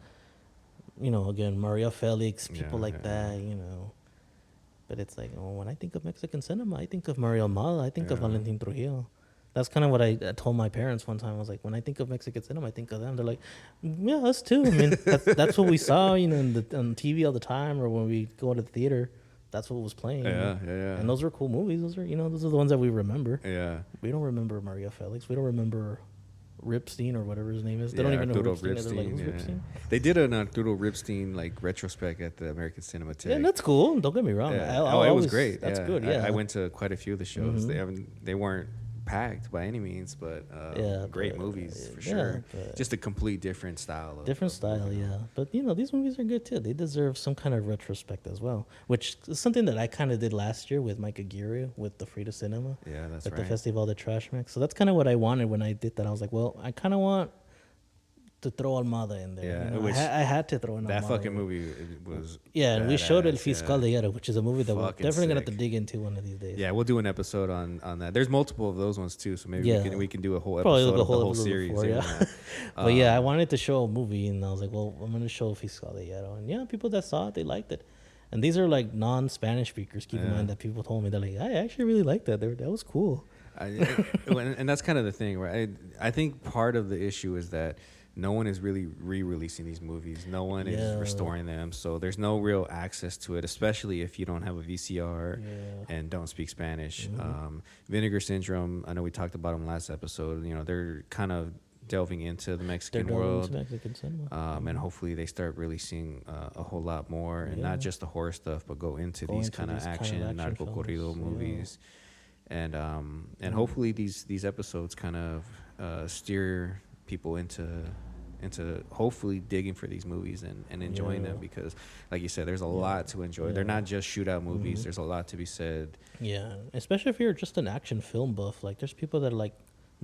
again, Maria Felix, people that, But it's like, oh, when I think of Mexican cinema, I think of Mario Almada. I think of Valentin Trujillo. That's kind of what I told my parents one time. I was like, when I think of Mexican cinema, I think of them. They're like, yeah, us too. I mean, that's what we saw, you know, on TV all the time, or when we go to the theater. That's what was playing. Yeah. And those were cool movies. Those are the ones that we remember. Yeah. We don't remember Maria Felix. We don't remember Ripstein or whatever his name is. They don't even know Arturo Ripstein. They're like, who's yeah. Ripstein? They did an Arturo Ripstein like retrospect at the American Cinematheque. Yeah, that's cool. Don't get me wrong. Yeah. It was great. That's good. Yeah, I went to quite a few of the shows. They weren't packed by any means, but great movies for sure. Just a complete different style. Different style, yeah. But, you know, these movies are good, too. They deserve some kind of retrospect as well, which is something that I kind of did last year with Mike Aguirre with the Frida Cinema. Yeah, that's at right. the Festival de Trash Mix. So that's kind of what I wanted when I did that. I was like, well, I kind of want to throw Almada in there. Yeah, you know? I had to throw in that Almada. fucking movie was Yeah, and we showed El badass, Fiscal de Hierro, which is a movie that we're Fucking definitely going to have to sick. dig into one of these days. Yeah, we'll do an episode on that. There's multiple of those ones too, so maybe we can do a whole Probably episode the of the whole episode series. before, yeah. But yeah, I wanted to show a movie, and I was like, well, I'm going to show Fiscal de Hierro. And yeah, people that saw it, they liked it. And these are like non-Spanish speakers. Keep in mind that people told me, they're like, I actually really liked that. That was cool. And that's kind of the thing, right? I think part of the issue is that no one is really re-releasing these movies. No one is restoring them. So there's no real access to it, especially if you don't have a VCR and don't speak Spanish. Vinegar Syndrome, I know we talked about them last episode. You know, they're kind of delving into the Mexican world. Mexican cinema. And hopefully they start releasing a whole lot more, and not just the horror stuff, but go into these kind of action narco corrido movies. And hopefully these episodes kind of steer people into hopefully digging for these movies and enjoying them, because like you said, there's a lot to enjoy. They're not just shootout movies. There's a lot to be said. Yeah, especially if you're just an action film buff. Like, there's people that like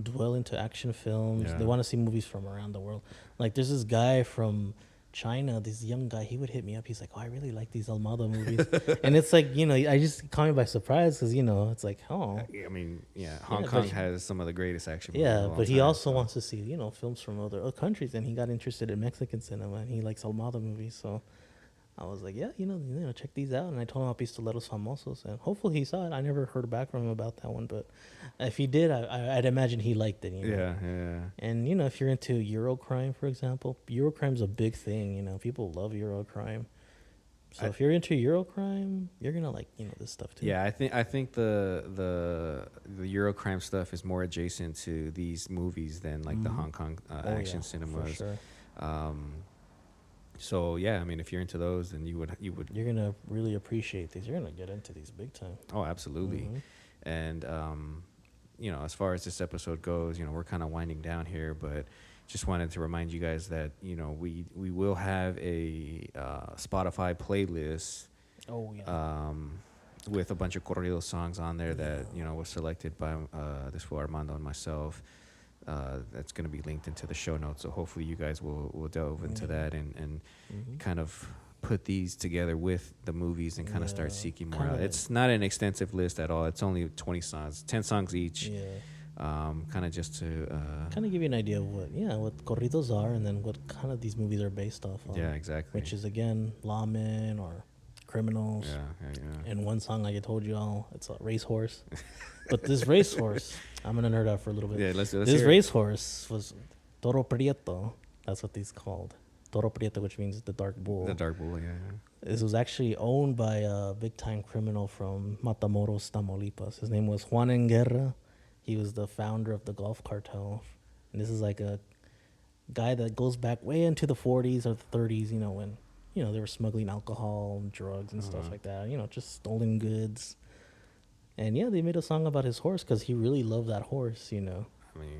dwell into action films. They want to see movies from around the world. Like, there's this guy from China, this young guy, he would hit me up. He's like, oh, I really like these Almada movies. And it's like, you know, I just caught me by surprise, because, you know, it's like, oh. I mean, Hong Kong has some of the greatest action movies. Yeah, but he also wants to see, you know, films from other countries, and he got interested in Mexican cinema, and he likes Almada movies. So I was like, yeah, you know, check these out. And I told him about Pistoleros Famosos, and hopefully he saw it. I never heard back from him about that one, but if he did, I'd imagine he liked it. You know? Yeah. And, you know, if you're into Eurocrime, for example, Eurocrime's a big thing. You know, people love Eurocrime. So if you're into Eurocrime, you're gonna like, you know, this stuff too. Yeah, I think the Eurocrime stuff is more adjacent to these movies than like the Hong Kong action cinemas. For sure. So yeah, I mean, if you're into those, then you're gonna really appreciate these. You're gonna get into these big time. Oh, absolutely. And you know, as far as this episode goes, you know, we're kind of winding down here, but just wanted to remind you guys that, you know, we will have a Spotify playlist. Oh yeah. With a bunch of corrido songs on there that, you know, was selected by this fool Armando and myself. That's going to be linked into the show notes. So hopefully you guys will delve into that and kind of put these together with the movies and kind of start seeking more out. It's not an extensive list at all. It's only 20 songs, 10 songs each. Yeah. Kind of just to kind of give you an idea of what corridos are, and then what kind of these movies are based off of. Yeah, exactly. Which is, again, lawmen or criminals. Yeah. And one song, like I told you all, it's a racehorse. But this racehorse, I'm gonna nerd out for a little bit. Yeah, let's this racehorse was Toro Prieto. That's what he's called. Toro Prieto, which means the dark bull. The dark bull, yeah. This was actually owned by a big-time criminal from Matamoros, Tamaulipas. His name was Juan Enguerra. He was the founder of the Gulf Cartel. And this is like a guy that goes back way into the 40s or the 30s, you know, when, you know, they were smuggling alcohol and drugs and stuff like that, you know, just stolen goods. And yeah, they made a song about his horse because he really loved that horse, you know.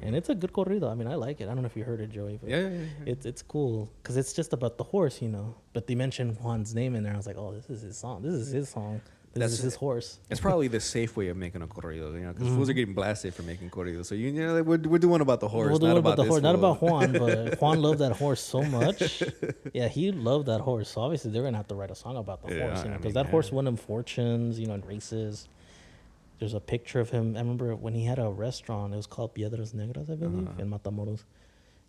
And it's a good corrido. I mean, I like it. I don't know if you heard it, Joey. But yeah. It's cool because it's just about the horse, you know. But they mentioned Juan's name in there. I was like, oh, this is his song. This is his song. This is his horse. It's probably the safe way of making a corrido, you know, because fools are getting blasted for making corridos. So you know, we're doing about the horse, not about the horse, not about Juan. But Juan loved that horse so much. Yeah, he loved that horse. So obviously they're gonna have to write a song about the horse, you know, because that horse won him fortunes, you know, in races. There's a picture of him. I remember when he had a restaurant. It was called Piedras Negras, I believe, in Matamoros.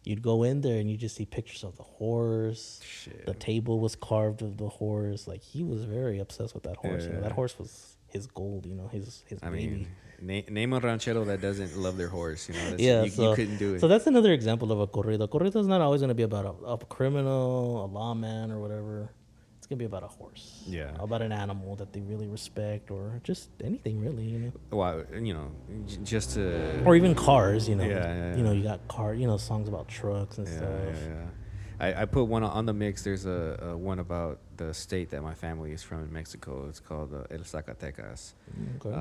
you'd go in there and you just see pictures of the horse. Shit. The table was carved of the horse. Like, he was very obsessed with that horse. You know, that horse was his gold. You know, his I baby. mean, name a ranchero that doesn't love their horse. You know, Yeah, you couldn't do it. So that's another example of a corrido. Corrido is not always going to be about a criminal, a lawman, or whatever. It's going to be about a horse. Yeah. About an animal that they really respect, or just anything really, you know. Well, you know, just to... Or even cars, you know. Yeah. You know, you got songs about trucks and stuff. I put one on the mix. There's a one about the state that my family is from in Mexico. It's called El Zacatecas. Okay.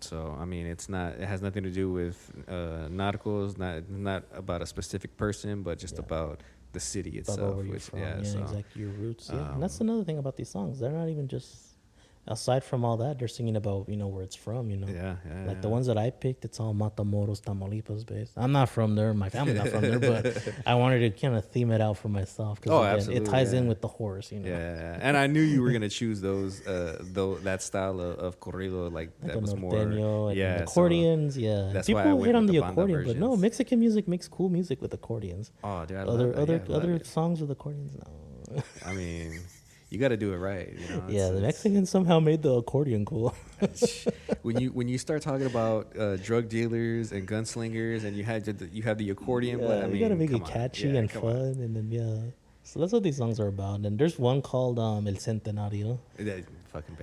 So I mean, it has nothing to do with narcos. Not about a specific person, but just about the city itself. Where you're Which, from. yeah, Exactly, your roots. Yeah, and that's another thing about these songs. They're not even just, aside from all that, they're singing about, you know, where it's from, you know. Like the ones that I picked, it's all Matamoros, Tamaulipas based. I'm not from there. My family's not from there, but I wanted to kind of theme it out for myself because it ties in with the horse, you know. Yeah. And I knew you were gonna choose those, that style of corrido, like that was more. And Yeah, accordions. That's People why I went hit on with the banda accordion, but no, versions. Mexican music makes cool music with accordions. Oh, dude, I love that. Other songs with accordions, no. I mean, you got to do it right, you know. Yeah, the Mexicans somehow made the accordion cool. when you start talking about drug dealers and gunslingers, and you have the accordion, but I mean, you gotta make it on. catchy and fun, and then so that's what these songs are about. And there's one called El Centenario, That fucking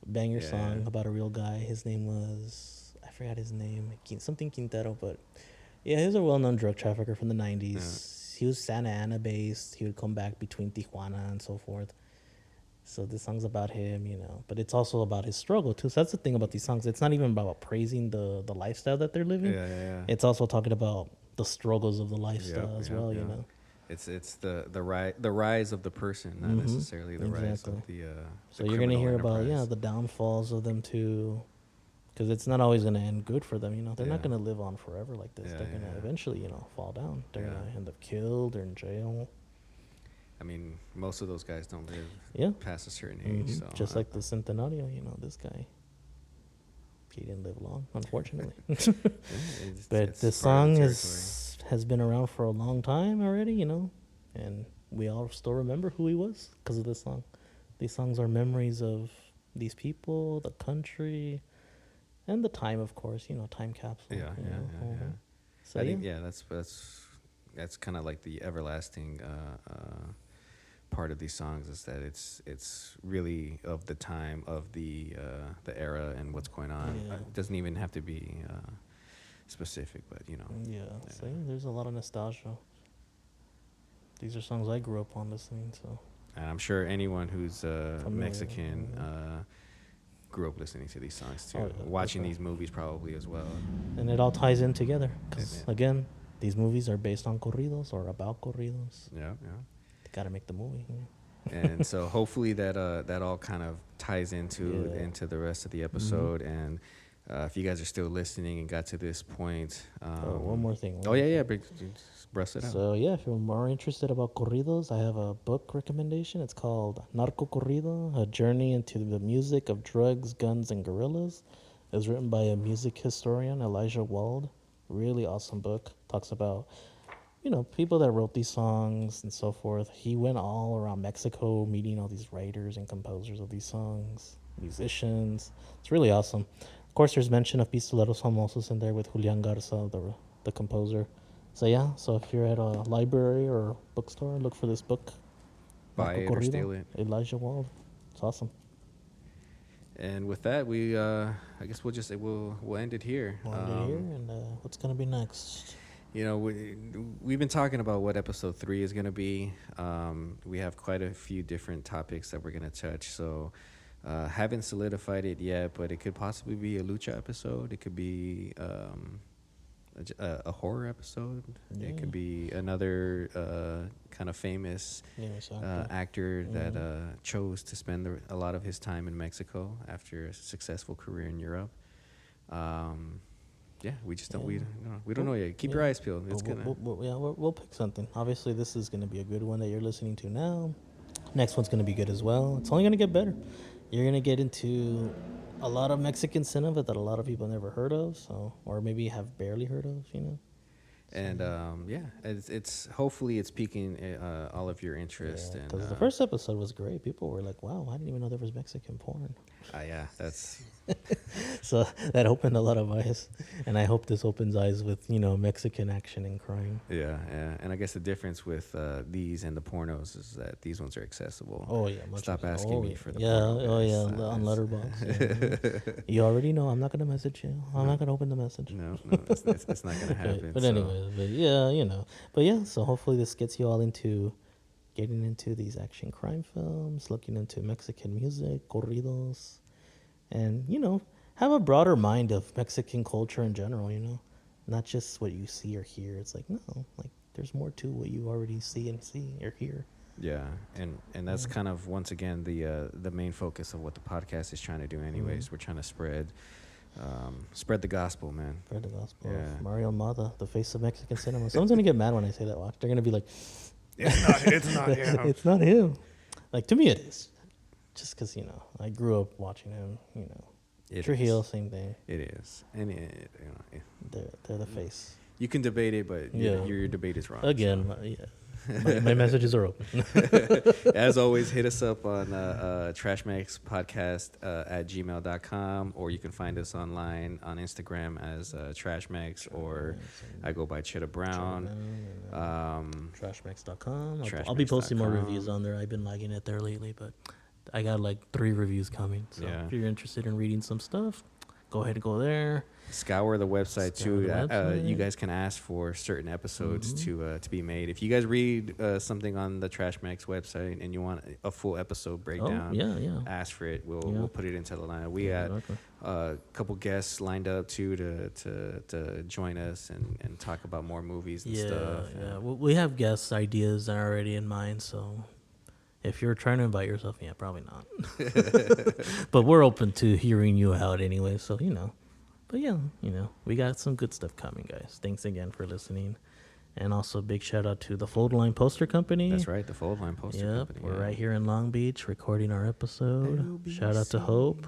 banger song about a real guy. His name was, I forgot his name, something Quintero, but yeah, he was a well-known drug trafficker from the 90s. He was Santa Ana based. He would come back between Tijuana and so forth. So this song's about him, you know, but it's also about his struggle too. So that's the thing about these songs. It's not even about praising the lifestyle that they're living. It's also talking about the struggles of the lifestyle as well, you know. It's the rise of the person, not necessarily the rise of the. So you're gonna hear about the downfalls of them too, because it's not always gonna end good for them. You know, they're not gonna live on forever like this. They're gonna eventually, you know, fall down. They're gonna end up killed or in jail. I mean, most of those guys don't live past a certain age. So just like the Centenario, you know, this guy, he didn't live long, unfortunately. But the song has been around for a long time already, you know, and we all still remember who he was because of this song. These songs are memories of these people, the country, and the time, of course, you know, time capsule. Yeah. So I think that's kind of like the everlasting part of these songs, is that it's really of the time, of the era and what's going on. It doesn't even have to be specific, but you know. So there's a lot of nostalgia. These are songs I grew up on listening to. And I'm sure anyone who's Mexican grew up listening to these songs too, watching these movies probably as well. And it all ties in together because again, these movies are based on corridos or about corridos. Yeah. Got to make the movie. And so hopefully that all kind of ties into the rest of the episode. And if you guys are still listening and got to this point, one more thing. But just brush it out. So if you're more interested about corridos, I have a book recommendation. It's called Narco Corrido: A Journey into the Music of Drugs, Guns, and Guerrillas. It was written by a music historian, Elijah Wald. Really awesome book. Talks about, you know, people that wrote these songs and so forth. He went all around Mexico meeting all these writers and composers of these songs, musicians. It's really awesome. Of course, there's mention of Pistoleros Famosos in there with Julian Garza, the composer. So so if you're at a library or bookstore, look for this book. Buy it or steal it. Elijah Wald. It's awesome. And with that, I guess we'll end it here. And what's gonna be next? You know, we've been talking about what episode 3 is going to be. We have quite a few different topics that we're going to touch. So haven't solidified it yet, but it could possibly be a lucha episode. It could be a horror episode. It could be another kind of famous actor that chose to spend a lot of his time in Mexico after a successful career in Europe. We just don't. We don't know yet. Keep your eyes peeled. It's we'll pick something. Obviously, this is going to be a good one that you're listening to now. Next one's going to be good as well. It's only going to get better. You're going to get into a lot of Mexican cinema that a lot of people never heard of, or maybe have barely heard of. You know. And it's hopefully it's piquing all of your interest. Yeah, and because the first episode was great. People were like, "Wow, I didn't even know there was Mexican porn." Yeah, that's So that opened a lot of eyes, and I hope this opens eyes with Mexican action and crime. yeah. And I guess the difference with these and the pornos is that these ones are accessible. Oh yeah, much Stop more. asking me for the yeah. porno, Oh guys. yeah, on Letterboxd. Yeah. You already know I'm not gonna message you. I'm not gonna open the message. No, it's not gonna happen. But so. anyways, but yeah. So hopefully this gets you all into getting into these action crime films, looking into Mexican music, corridos, and have a broader mind of Mexican culture in general. Not just what you see or hear. It's like no, like there's more to what you already see or hear. Yeah, and that's kind of once again the main focus of what the podcast is trying to do. Anyways, we're trying to spread the gospel, man. Spread the gospel. Yeah. Of Mario Almada, the face of Mexican cinema. Someone's gonna get mad when I say that. Watch, they're gonna be like, It's not him. It's not him. Like to me, it is. Just because I grew up watching him. It Trujillo, is. same thing. It is, and They're the face. you can debate it, but your debate is wrong. Again, my messages are open. As always, hit us up on trashmaxpodcast at gmail.com, or you can find us online on Instagram as Trashmax, or I go by Cheddar Brown. Trashmax.com. I'll be posting more reviews on there. I've been lagging it there lately, but I got like 3 reviews coming. So if you're interested in reading some stuff, go ahead and go there. Scour the website too. You guys can ask for certain episodes to be made. If you guys read something on the Trashmax website and you want a full episode breakdown, ask for it. We'll put it into the line. We got a couple guests lined up too to join us and talk about more movies and stuff. Yeah, we have guest ideas already in mind, so if you're trying to invite yourself, probably not. But we're open to hearing you out anyway, so But we got some good stuff coming, guys. Thanks again for listening. And also big shout out to the Fold Line Poster Company. That's right, the Fold Line Poster Company. We're right here in Long Beach recording our episode. Shout out to Hope.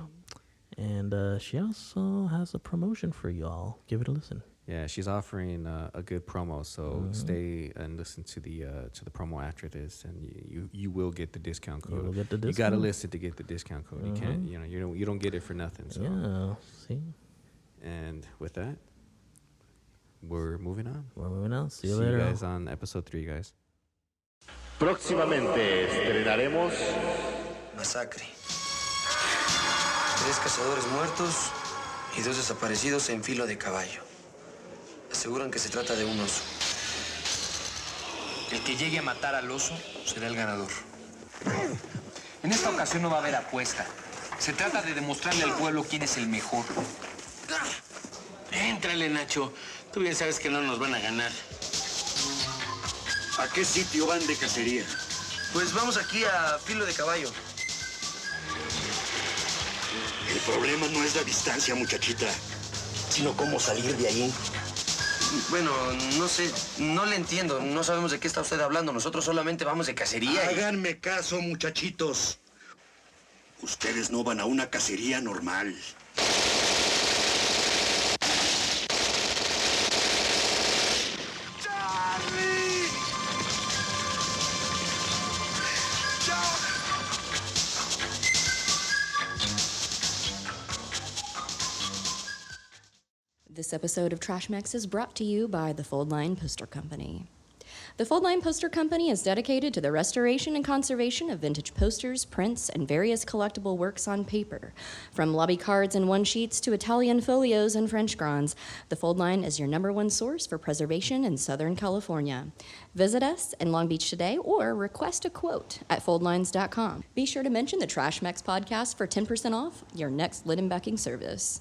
And she also has a promotion for y'all. Give it a listen. Yeah, she's offering a good promo, so stay and listen to the promo after this, and you will get the discount code. You will get the discount. You gotta listen to get the discount code. You can't, you don't get it for nothing. So. Yeah, see. And with that, we're moving on. See you later. See you guys on episode 3, guys. Próximamente estrenaremos Masacre. 3 cazadores muertos y 2 desaparecidos en filo de caballo. Aseguran que se trata de un oso. El que llegue a matar al oso será el ganador. En esta ocasión no va a haber apuesta. Se trata de demostrarle al pueblo quién es el mejor. Éntrale, Nacho. Tú bien sabes que no nos van a ganar. ¿A qué sitio van de cacería? Pues vamos aquí a filo de caballo. El problema no es la distancia, muchachita, sino cómo salir de ahí. Bueno, no sé, no le entiendo. No sabemos de qué está usted hablando. Nosotros solamente vamos de cacería. Háganme caso, muchachitos. Ustedes no van a una cacería normal. This episode of Trashmax is brought to you by the Fold Line Poster Company. The Fold Line Poster Company is dedicated to the restoration and conservation of vintage posters, prints, and various collectible works on paper. From lobby cards and one-sheets to Italian folios and French grands, the Fold Line is your #1 source for preservation in Southern California. Visit us in Long Beach today or request a quote at foldlines.com. Be sure to mention the Trashmax podcast for 10% off your next lid and backing service.